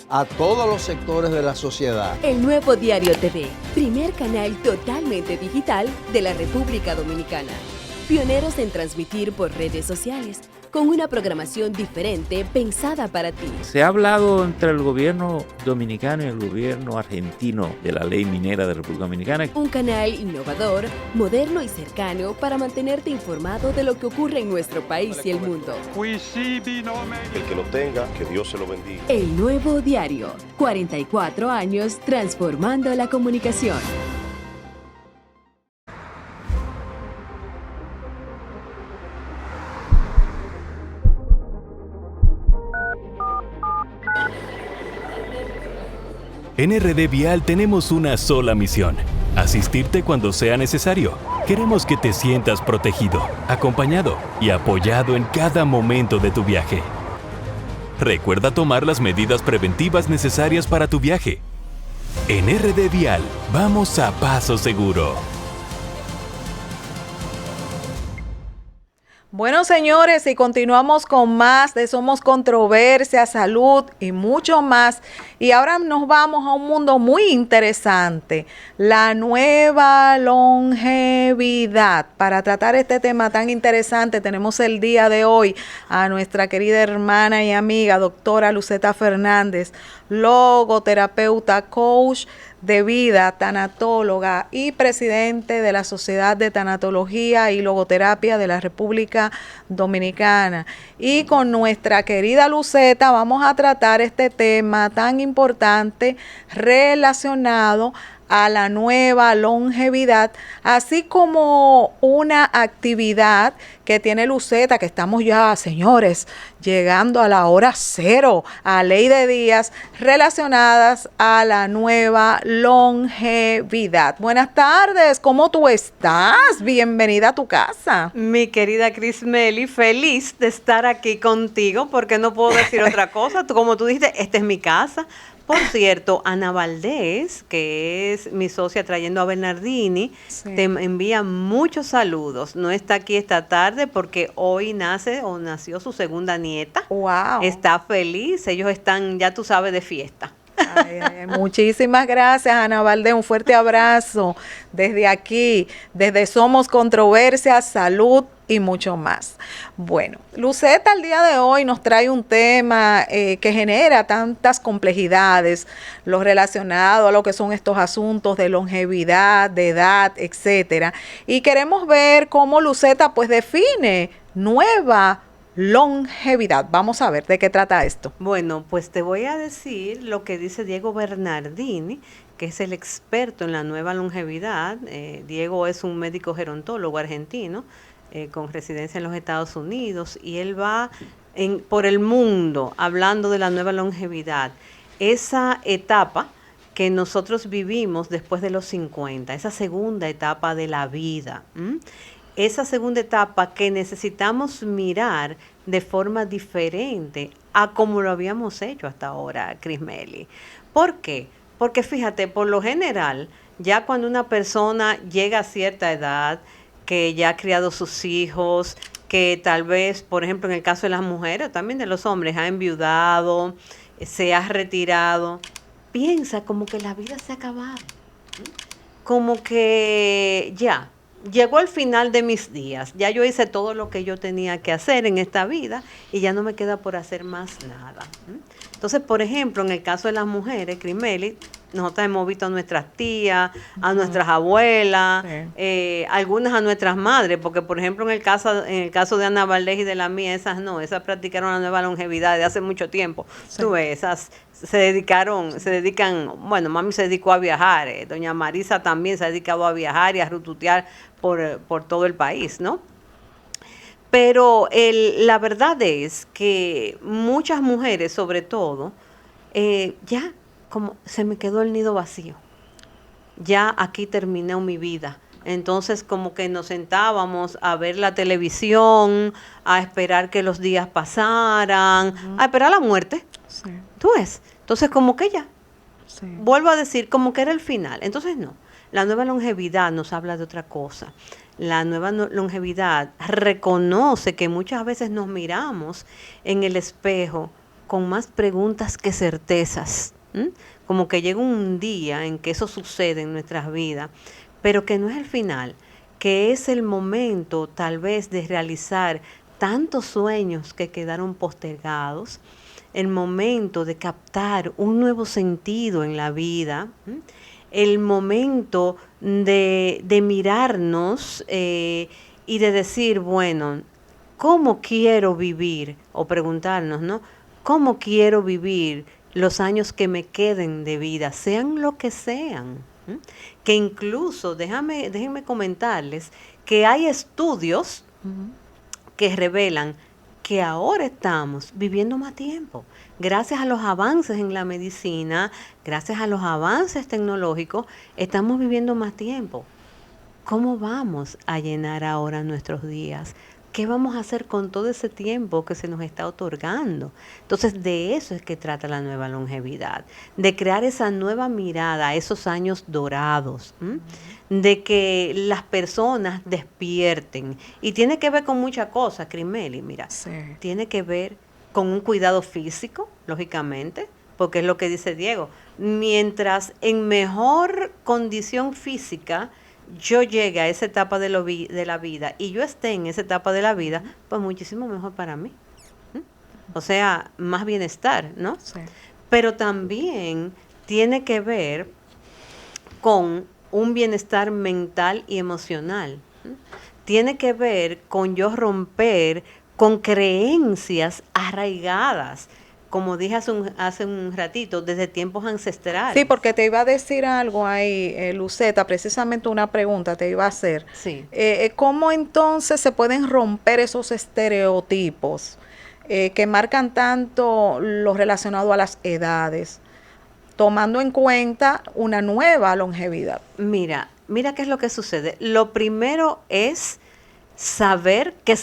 a todos los sectores de la sociedad. El Nuevo Diario TV, primer canal totalmente digital de la República Dominicana. Pioneros en transmitir por redes sociales, con una programación diferente pensada para ti. Se ha hablado entre el gobierno dominicano y el gobierno argentino de la ley minera de República Dominicana. Un canal innovador, moderno y cercano para mantenerte informado de lo que ocurre en nuestro país y el mundo. El que lo tenga, que Dios se lo bendiga. El Nuevo Diario, 44 años transformando la comunicación. En RD Vial tenemos una sola misión: asistirte cuando sea necesario. Queremos que te sientas protegido, acompañado y apoyado en cada momento de tu viaje. Recuerda tomar las medidas preventivas necesarias para tu viaje. En RD Vial, vamos a paso seguro. Bueno, señores, y continuamos con más de Somos Controversia, Salud y mucho más. Y ahora nos vamos a un mundo muy interesante, la nueva longevidad. Para tratar este tema tan interesante, tenemos el día de hoy a nuestra querida hermana y amiga, doctora Luceta Fernández, logoterapeuta, coach de vida, tanatóloga y presidente de la Sociedad de Tanatología y Logoterapia de la República Dominicana. Y con nuestra querida Luceta vamos a tratar este tema tan importante relacionado a la nueva longevidad, así como una actividad que tiene Luceta, que estamos ya, señores, llegando a la hora cero, a ley de días relacionadas a la nueva longevidad. Buenas tardes, ¿cómo tú estás? Bienvenida a tu casa. Mi querida Crismeli, feliz de estar aquí contigo, porque no puedo decir otra cosa. Como tú dijiste, esta es mi casa. Por cierto, Ana Valdés, que es mi socia trayendo a Bernardini, sí, te envía muchos saludos. No está aquí esta tarde porque hoy nació su segunda nieta. Wow. Está feliz, ellos están, ya tú sabes, de fiesta. Muchísimas gracias, Ana Valdés, un fuerte abrazo desde aquí, desde Somos Controversia, Salud y mucho más. Bueno, Luceta el día de hoy nos trae un tema que genera tantas complejidades, lo relacionado a lo que son estos asuntos de longevidad, de edad, etcétera. Y queremos ver cómo Luceta pues define nueva longevidad. Vamos a ver de qué trata esto. Bueno, pues te voy a decir lo que dice Diego Bernardini, que es el experto en la nueva longevidad. Diego es un médico gerontólogo argentino con residencia en los Estados Unidos, y él va por el mundo hablando de la nueva longevidad, esa etapa que nosotros vivimos después de los 50, esa segunda etapa de la vida. Esa segunda etapa que necesitamos mirar de forma diferente a como lo habíamos hecho hasta ahora, Crismeli. ¿Por qué? Porque fíjate, por lo general, ya cuando una persona llega a cierta edad, que ya ha criado sus hijos, que tal vez, por ejemplo, en el caso de las mujeres, o también de los hombres, ha enviudado, se ha retirado, piensa como que la vida se ha acabado, como que ya llegó el final de mis días, ya yo hice todo lo que yo tenía que hacer en esta vida y ya no me queda por hacer más nada. Entonces, por ejemplo, en el caso de las mujeres, Crismeli, nosotros hemos visto a nuestras tías, a nuestras abuelas, sí, algunas a nuestras madres, porque por ejemplo en el caso de Ana Valdés y de la mía, esas practicaron la nueva longevidad de hace mucho tiempo. Sí. Tú ves, esas se dedican, bueno, mami se dedicó a viajar, doña Marisa también se ha dedicado a viajar y a rututear por todo el país, ¿no? Pero la verdad es que muchas mujeres, sobre todo, ya como se me quedó el nido vacío. Ya aquí terminó mi vida. Entonces como que nos sentábamos a ver la televisión, a esperar que los días pasaran, a esperar la muerte. Sí. ¿Tú ves? Entonces como que ya. Sí. Vuelvo a decir, como que era el final. Entonces no. La nueva longevidad nos habla de otra cosa. La nueva longevidad reconoce que muchas veces nos miramos en el espejo con más preguntas que certezas. Como que llega un día en que eso sucede en nuestras vidas, pero que no es el final, que es el momento tal vez de realizar tantos sueños que quedaron postergados, el momento de captar un nuevo sentido en la vida, el momento de mirarnos y de decir, bueno, ¿cómo quiero vivir? O preguntarnos, ¿no? ¿Cómo quiero vivir los años que me queden de vida, sean lo que sean? Que incluso, déjenme comentarles que hay estudios que revelan que ahora estamos viviendo más tiempo. Gracias a los avances en la medicina, gracias a los avances tecnológicos, estamos viviendo más tiempo. ¿Cómo vamos a llenar ahora nuestros días? ¿Qué vamos a hacer con todo ese tiempo que se nos está otorgando? Entonces, de eso es que trata la nueva longevidad, de crear esa nueva mirada a esos años dorados, de que las personas despierten. Y tiene que ver con muchas cosas, Crismeli, mira. Sí. Tiene que ver con un cuidado físico, lógicamente, porque es lo que dice Diego. Mientras en mejor condición física yo llegue a esa etapa de la vida y yo esté en esa etapa de la vida, pues muchísimo mejor para mí. O sea, más bienestar, ¿no? Sí. Pero también tiene que ver con un bienestar mental y emocional. Tiene que ver con yo romper con creencias arraigadas, como dije hace un ratito, desde tiempos ancestrales. Sí, porque te iba a decir algo ahí, Luceta, precisamente una pregunta te iba a hacer. Sí. ¿Cómo entonces se pueden romper esos estereotipos que marcan tanto lo relacionado a las edades, tomando en cuenta una nueva longevidad? Mira qué es lo que sucede. Lo primero es saber que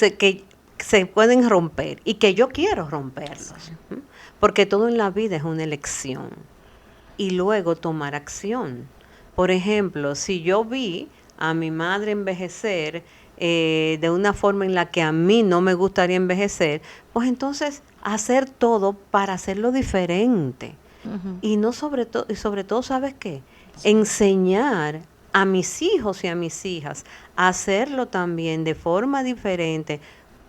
se pueden romper y que yo quiero romperlos. Sí. Porque todo en la vida es una elección. Y luego tomar acción. Por ejemplo, si yo vi a mi madre envejecer de una forma en la que a mí no me gustaría envejecer, pues entonces hacer todo para hacerlo diferente. Y sobre todo, ¿sabes qué? Enseñar a mis hijos y a mis hijas a hacerlo también de forma diferente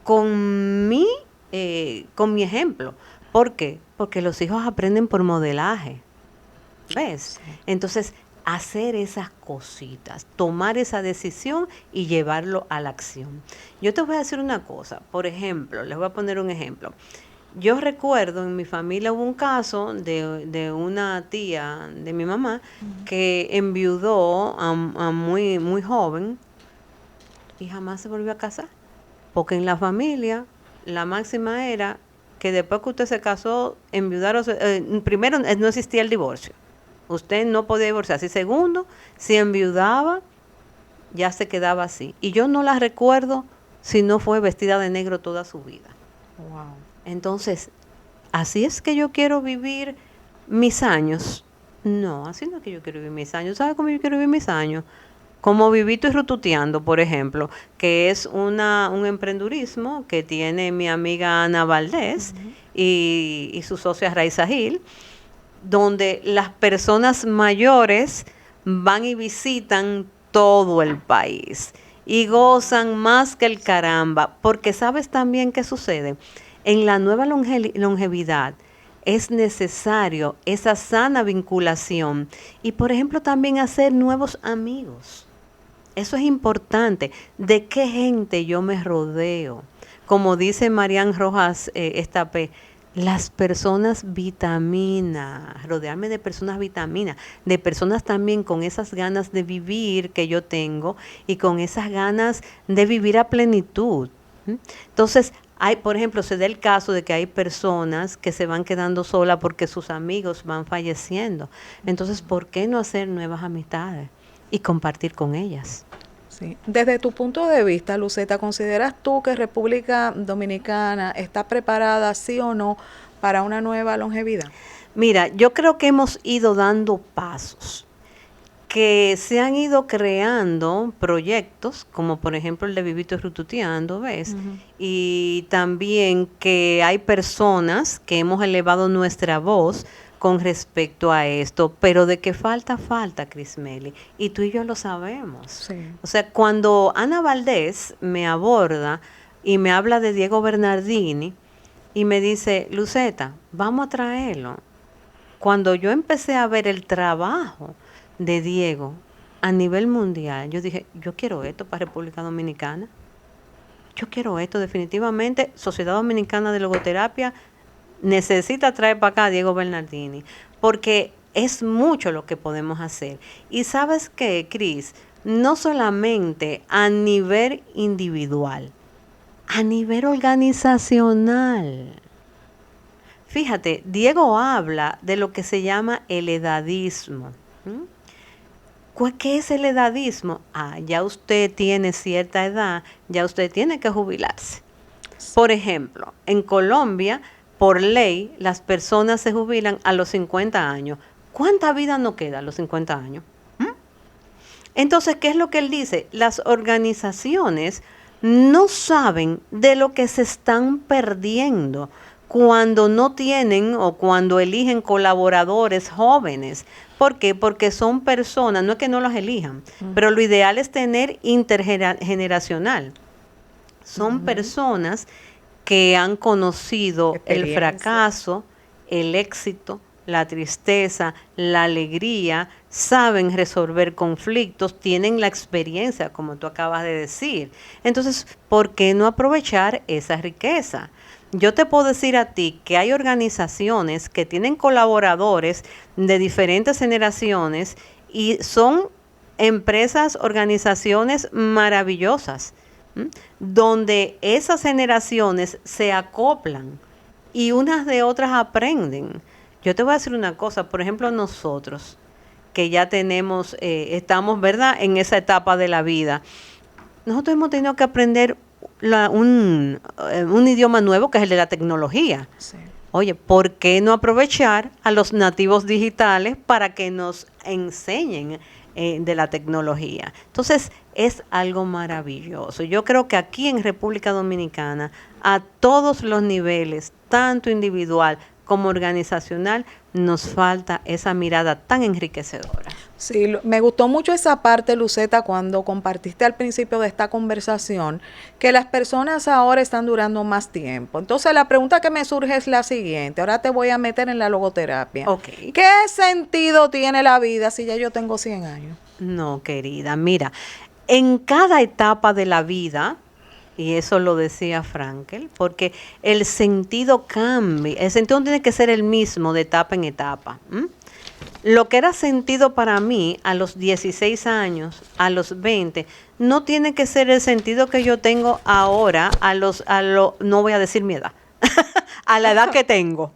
con mi ejemplo. ¿Por qué? Porque los hijos aprenden por modelaje. ¿Ves? Sí. Entonces, hacer esas cositas, tomar esa decisión y llevarlo a la acción. Yo te voy a decir una cosa. Por ejemplo, les voy a poner un ejemplo. Yo recuerdo, en mi familia hubo un caso de una tía de mi mamá que enviudó a muy, muy joven y jamás se volvió a casar. Porque en la familia la máxima era que después que usted se casó, enviudar, primero no existía el divorcio. Usted no podía divorciarse. Y segundo, si enviudaba, ya se quedaba así. Y yo no la recuerdo si no fue vestida de negro toda su vida. Wow. Entonces, ¿así es que yo quiero vivir mis años? No, así no es que yo quiero vivir mis años. ¿Sabe cómo yo quiero vivir mis años? Como Vivito y Rututeando, por ejemplo, que es un emprendurismo que tiene mi amiga Ana Valdés y su socia Raiza Gil, donde las personas mayores van y visitan todo el país y gozan más que el caramba, porque ¿sabes también qué sucede? En la nueva longevidad es necesario esa sana vinculación y, por ejemplo, también hacer nuevos amigos. Eso es importante. ¿De qué gente yo me rodeo? Como dice Marian Rojas Estapé, las personas vitamina, rodearme de personas vitamina, de personas también con esas ganas de vivir que yo tengo y con esas ganas de vivir a plenitud. Entonces, por ejemplo, se da el caso de que hay personas que se van quedando solas porque sus amigos van falleciendo. Entonces, ¿por qué no hacer nuevas amistades y compartir con ellas? Sí. Desde tu punto de vista, Luceta, ¿consideras tú que República Dominicana está preparada, sí o no, para una nueva longevidad? Mira, yo creo que hemos ido dando pasos, que se han ido creando proyectos, como por ejemplo el de Vivito y Rututeando, ¿ves? Y también que hay personas que hemos elevado nuestra voz con respecto a esto, pero de que falta, Crismeli, y tú y yo lo sabemos. Sí. O sea, cuando Ana Valdés me aborda y me habla de Diego Bernardini y me dice, Luceta, vamos a traerlo. Cuando yo empecé a ver el trabajo de Diego a nivel mundial, yo dije, yo quiero esto para República Dominicana. Yo quiero esto definitivamente. Sociedad Dominicana de Logoterapia necesita traer para acá a Diego Bernardini, porque es mucho lo que podemos hacer. Y ¿sabes qué, Cris? No solamente a nivel individual, a nivel organizacional. Fíjate, Diego habla de lo que se llama el edadismo. ¿Qué es el edadismo? Ya usted tiene cierta edad, ya usted tiene que jubilarse. Por ejemplo, en Colombia, por ley, las personas se jubilan a los 50 años. ¿Cuánta vida nos queda a los 50 años? Entonces, ¿qué es lo que él dice? Las organizaciones no saben de lo que se están perdiendo cuando no tienen o cuando eligen colaboradores jóvenes. ¿Por qué? Porque son personas, no es que no los elijan, pero lo ideal es tener intergeneracional. Son personas que han conocido el fracaso, el éxito, la tristeza, la alegría, saben resolver conflictos, tienen la experiencia, como tú acabas de decir. Entonces, ¿por qué no aprovechar esa riqueza? Yo te puedo decir a ti que hay organizaciones que tienen colaboradores de diferentes generaciones y son empresas, organizaciones maravillosas, donde esas generaciones se acoplan y unas de otras aprenden. Yo te voy a decir una cosa, por ejemplo, nosotros, que ya tenemos, estamos, ¿verdad?, en esa etapa de la vida, nosotros hemos tenido que aprender un idioma nuevo que es el de la tecnología. Sí. Oye, ¿por qué no aprovechar a los nativos digitales para que nos enseñen de la tecnología? Entonces, es algo maravilloso. Yo creo que aquí en República Dominicana, a todos los niveles, tanto individual como organizacional, nos falta esa mirada tan enriquecedora. Sí, me gustó mucho esa parte, Luceta, cuando compartiste al principio de esta conversación que las personas ahora están durando más tiempo. Entonces, la pregunta que me surge es la siguiente. Ahora te voy a meter en la logoterapia. Okay. ¿Qué sentido tiene la vida si ya yo tengo 100 años? No, querida, mira, en cada etapa de la vida, y eso lo decía Frankel, porque el sentido cambia, el sentido tiene que ser el mismo de etapa en etapa. Lo que era sentido para mí a los 16 años, a los 20, no tiene que ser el sentido que yo tengo ahora no voy a decir mi edad, a la edad que tengo.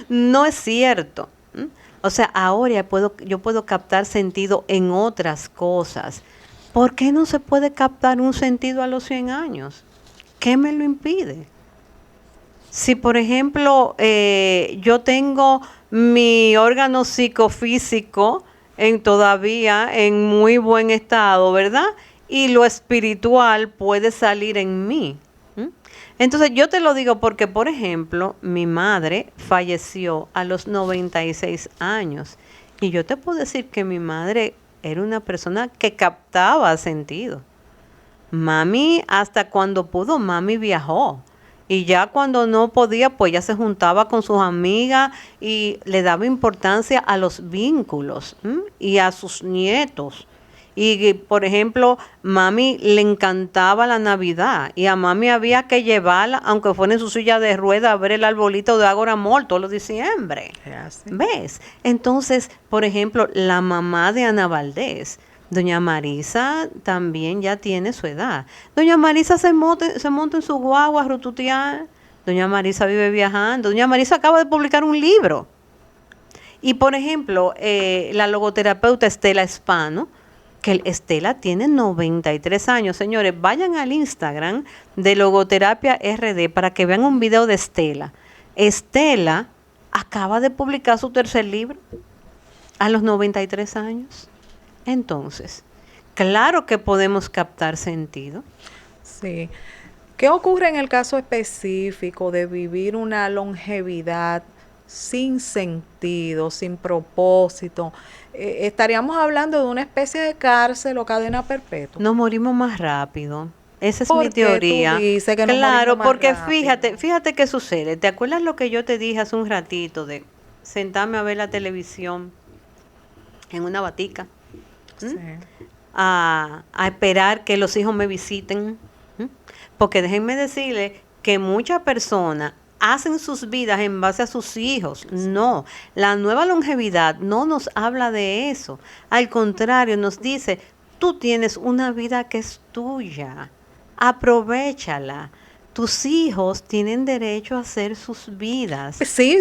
No es cierto. O sea, ahora yo puedo captar sentido en otras cosas. ¿Por qué no se puede captar un sentido a los 100 años? ¿Qué me lo impide? Si, por ejemplo, yo tengo mi órgano psicofísico todavía en muy buen estado, ¿verdad? Y lo espiritual puede salir en mí. Entonces, yo te lo digo porque, por ejemplo, mi madre falleció a los 96 años. Y yo te puedo decir que mi madre era una persona que captaba sentido. Mami, hasta cuando pudo, mami viajó. Y ya cuando no podía, pues ya se juntaba con sus amigas y le daba importancia a los vínculos y a sus nietos. Y, por ejemplo, mami le encantaba la Navidad y a mami había que llevarla, aunque fuera en su silla de ruedas, a ver el arbolito de Ágora Mall todos los diciembre. ¿Ves? Entonces, por ejemplo, la mamá de Ana Valdés, doña Marisa, también ya tiene su edad. Doña Marisa se monta en su guagua a rututear. Doña Marisa vive viajando. Doña Marisa acaba de publicar un libro. Y, por ejemplo, la logoterapeuta Estela Espano, que Estela tiene 93 años. Señores, vayan al Instagram de Logoterapia RD para que vean un video de Estela. Estela acaba de publicar su tercer libro a los 93 años. Entonces, claro que podemos captar sentido. Sí. ¿Qué ocurre en el caso específico de vivir una longevidad sin sentido, sin propósito? ¿Estaríamos hablando de una especie de cárcel o cadena perpetua? Nos morimos más rápido. Esa es ¿Por mi qué tú teoría. dices que nos Claro, morimos más porque rápido? fíjate qué sucede. ¿Te acuerdas lo que yo te dije hace un ratito de sentarme a ver la televisión en una batica? Sí. A esperar que los hijos me visiten. Porque déjenme decirles que muchas personas hacen sus vidas en base a sus hijos. No, la nueva longevidad no nos habla de eso. Al contrario, nos dice, tú tienes una vida que es tuya. Aprovéchala. Tus hijos tienen derecho a hacer sus vidas. Sí,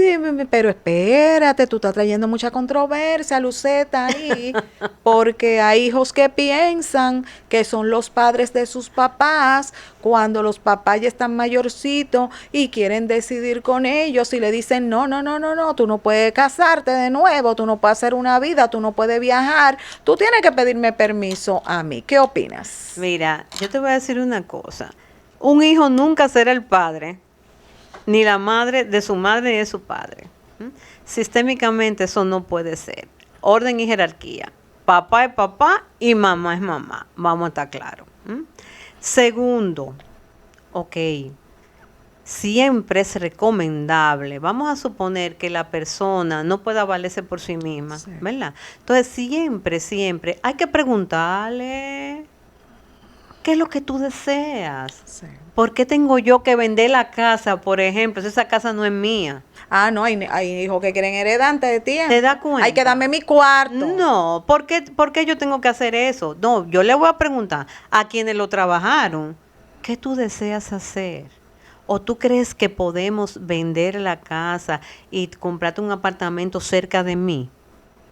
pero espérate, tú estás trayendo mucha controversia, Luceta, ahí, porque hay hijos que piensan que son los padres de sus papás cuando los papás ya están mayorcitos y quieren decidir con ellos y le dicen, no, no, no, no, no, tú no puedes casarte de nuevo, tú no puedes hacer una vida, tú no puedes viajar, tú tienes que pedirme permiso a mí. ¿Qué opinas? Mira, yo te voy a decir una cosa. Un hijo nunca será el padre, ni la madre de su madre ni de su padre. Sistémicamente eso no puede ser. Orden y jerarquía. Papá es papá y mamá es mamá. Vamos a estar claros. Segundo, ok, siempre es recomendable. Vamos a suponer que la persona no pueda valerse por sí misma, ¿verdad? Entonces siempre hay que preguntarle, ¿qué es lo que tú deseas? Sí. ¿Por qué tengo yo que vender la casa, por ejemplo, si esa casa no es mía? Ah, no, hay hijos que quieren heredar antes de tiempo. ¿Te das cuenta? Hay que darme mi cuarto. No, ¿por qué yo tengo que hacer eso? No, yo le voy a preguntar a quienes lo trabajaron, ¿qué tú deseas hacer? ¿O tú crees que podemos vender la casa y comprarte un apartamento cerca de mí,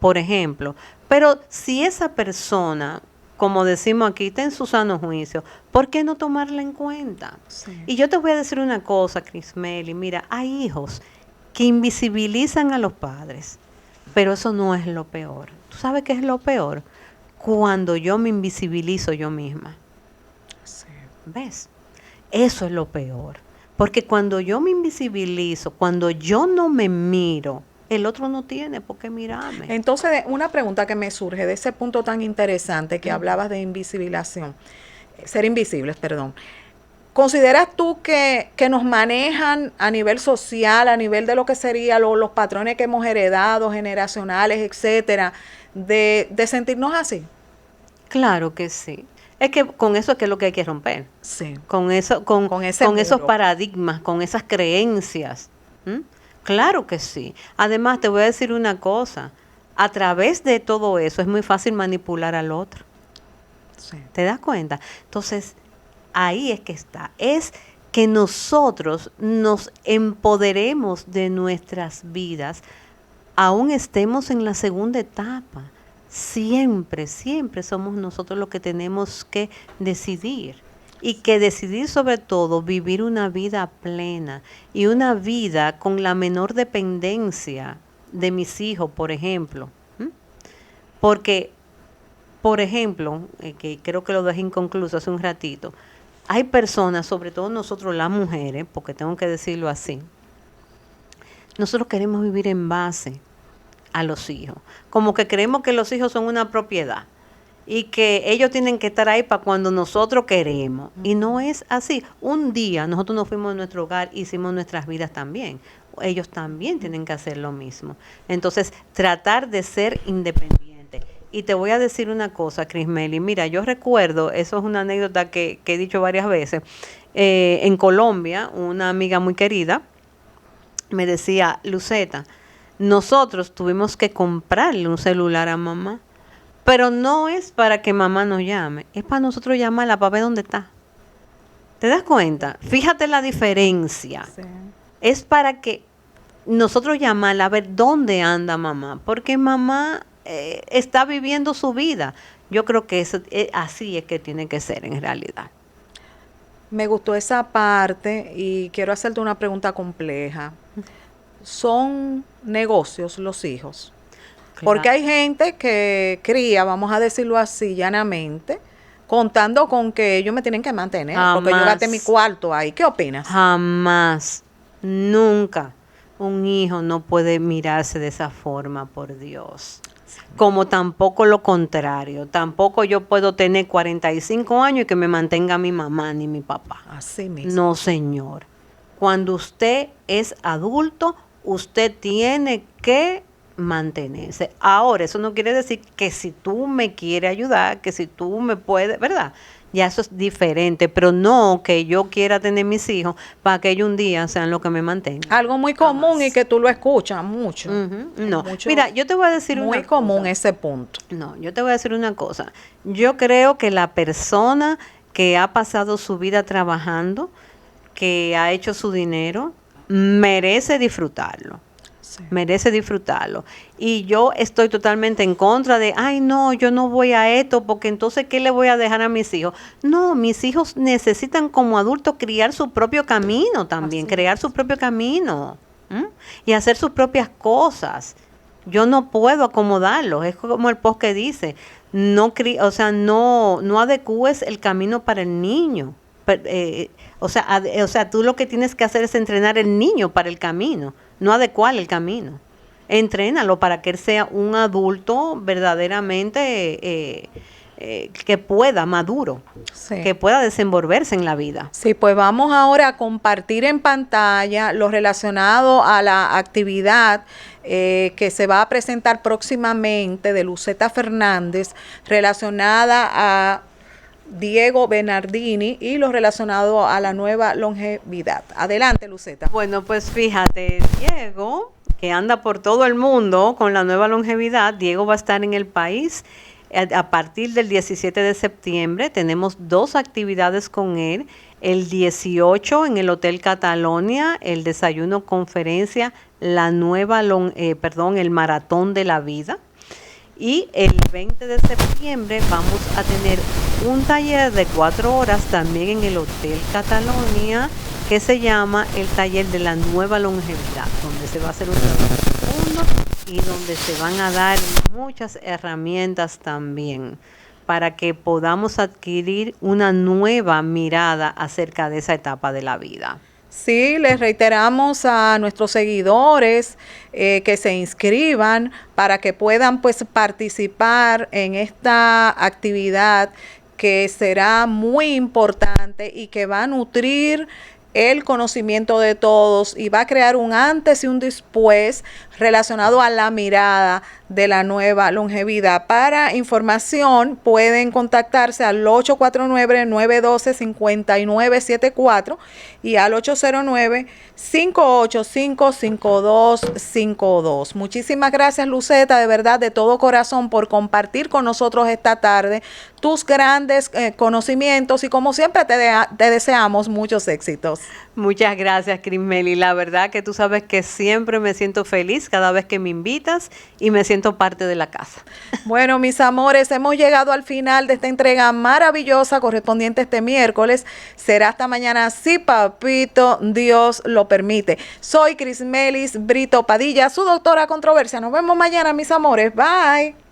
por ejemplo? Pero si esa persona, como decimos aquí, está en su sano juicio, ¿por qué no tomarla en cuenta? Sí. Y yo te voy a decir una cosa, Crismeli, mira, hay hijos que invisibilizan a los padres, pero eso no es lo peor. ¿Tú sabes qué es lo peor? Cuando yo me invisibilizo yo misma. Sí. ¿Ves? Eso es lo peor. Porque cuando yo me invisibilizo, cuando yo no me miro, el otro no tiene por qué mirarme. Entonces, una pregunta que me surge de ese punto tan interesante que hablabas de invisibilización, ser invisibles, perdón. ¿Consideras tú que nos manejan a nivel social, a nivel de lo que serían los patrones que hemos heredado, generacionales, etcétera, de sentirnos así? Claro que sí. Es que con eso es que es lo que hay que romper. Sí. Con eso, con esos muro. paradigmas, con esas creencias. Claro que sí. Además, te voy a decir una cosa. A través de todo eso es muy fácil manipular al otro. Sí. ¿Te das cuenta? Entonces, ahí es que está. Es que nosotros nos empoderemos de nuestras vidas, aún estemos en la segunda etapa. Siempre somos nosotros los que tenemos que decidir. Y que decidir sobre todo vivir una vida plena y una vida con la menor dependencia de mis hijos, por ejemplo. Porque, por ejemplo, que creo que lo dejé inconcluso hace un ratito, hay personas, sobre todo nosotros las mujeres, porque tengo que decirlo así, nosotros queremos vivir en base a los hijos. Como que creemos que los hijos son una propiedad y que ellos tienen que estar ahí para cuando nosotros queremos. Y no es así. Un día nosotros nos fuimos de nuestro hogar, hicimos nuestras vidas también. Ellos también tienen que hacer lo mismo. Entonces, tratar de ser independiente. Y te voy a decir una cosa, Crismeli. Mira, yo recuerdo, eso es una anécdota que he dicho varias veces, en Colombia, una amiga muy querida me decía, Luceta, nosotros tuvimos que comprarle un celular a mamá, pero no es para que mamá nos llame, es para nosotros llamarla para ver dónde está. ¿Te das cuenta? Fíjate la diferencia. Sí. Es para que nosotros llamarla a ver dónde anda mamá, porque mamá está viviendo su vida. Yo creo que eso, así es que tiene que ser en realidad. Me gustó esa parte y quiero hacerte una pregunta compleja. ¿Son negocios los hijos? Claro. Porque hay gente que cría, vamos a decirlo así, llanamente, contando con que ellos me tienen que mantener, porque yo gasté mi cuarto ahí. ¿Qué opinas? Jamás, nunca un hijo no puede mirarse de esa forma, por Dios. como tampoco lo contrario. Tampoco yo puedo tener 45 años y que me mantenga mi mamá ni mi papá. Así mismo. No, señor. Cuando usted es adulto, usted tiene que mantenerse. Ahora, eso no quiere decir que si tú me quieres ayudar, que si tú me puedes, ¿verdad? Ya eso es diferente, pero no que yo quiera tener mis hijos para que ellos un día sean los que me mantengan. Algo muy común y que tú lo escuchas mucho. No, Mucho, mira, yo te voy a decir muy una común cosa. ese punto. No, yo te voy a decir una cosa. Yo creo que la persona que ha pasado su vida trabajando, que ha hecho su dinero, merece disfrutarlo. Merece disfrutarlo. Y yo estoy totalmente en contra de, ay no, yo no voy a esto porque entonces ¿qué le voy a dejar a mis hijos? No, mis hijos necesitan como adultos criar su propio camino también, crear su propio camino y hacer sus propias cosas. Yo no puedo acomodarlos, es como el post que dice, no adecúes el camino para el niño. O sea, tú lo que tienes que hacer es entrenar el niño para el camino, no adecuar el camino. Entrénalo para que él sea un adulto verdaderamente que pueda, maduro, que pueda desenvolverse en la vida. Sí, pues vamos ahora a compartir en pantalla lo relacionado a la actividad que se va a presentar próximamente de Luceta Fernández relacionada a Diego Bernardini y lo relacionado a la nueva longevidad. Adelante, Luceta. Bueno, pues fíjate, Diego, que anda por todo el mundo con la nueva longevidad, Diego va a estar en el país a partir del 17 de septiembre. Tenemos 2 actividades con él. El 18 en el Hotel Catalonia, el desayuno conferencia, el maratón de la vida. Y el 20 de septiembre vamos a tener un taller de 4 horas también en el Hotel Catalonia que se llama el taller de la nueva longevidad, donde se va a hacer un trabajo y donde se van a dar muchas herramientas también para que podamos adquirir una nueva mirada acerca de esa etapa de la vida. Sí, les reiteramos a nuestros seguidores que se inscriban para que puedan pues participar en esta actividad que será muy importante y que va a nutrir el conocimiento de todos y va a crear un antes y un después relacionado a la mirada de la nueva longevidad. Para información pueden contactarse al 849-912-5974 y al 809-585-5252. Muchísimas gracias, Luceta, de verdad, de todo corazón, por compartir con nosotros esta tarde tus grandes conocimientos y como siempre te deseamos muchos éxitos. Muchas gracias, Crismeli. La verdad que tú sabes que siempre me siento feliz cada vez que me invitas y me siento parte de la casa. Bueno, mis amores, hemos llegado al final de esta entrega maravillosa correspondiente este miércoles. Será hasta mañana, si papito Dios lo permite. Soy Crismelis Brito Padilla, su doctora controversia. Nos vemos mañana, mis amores. Bye.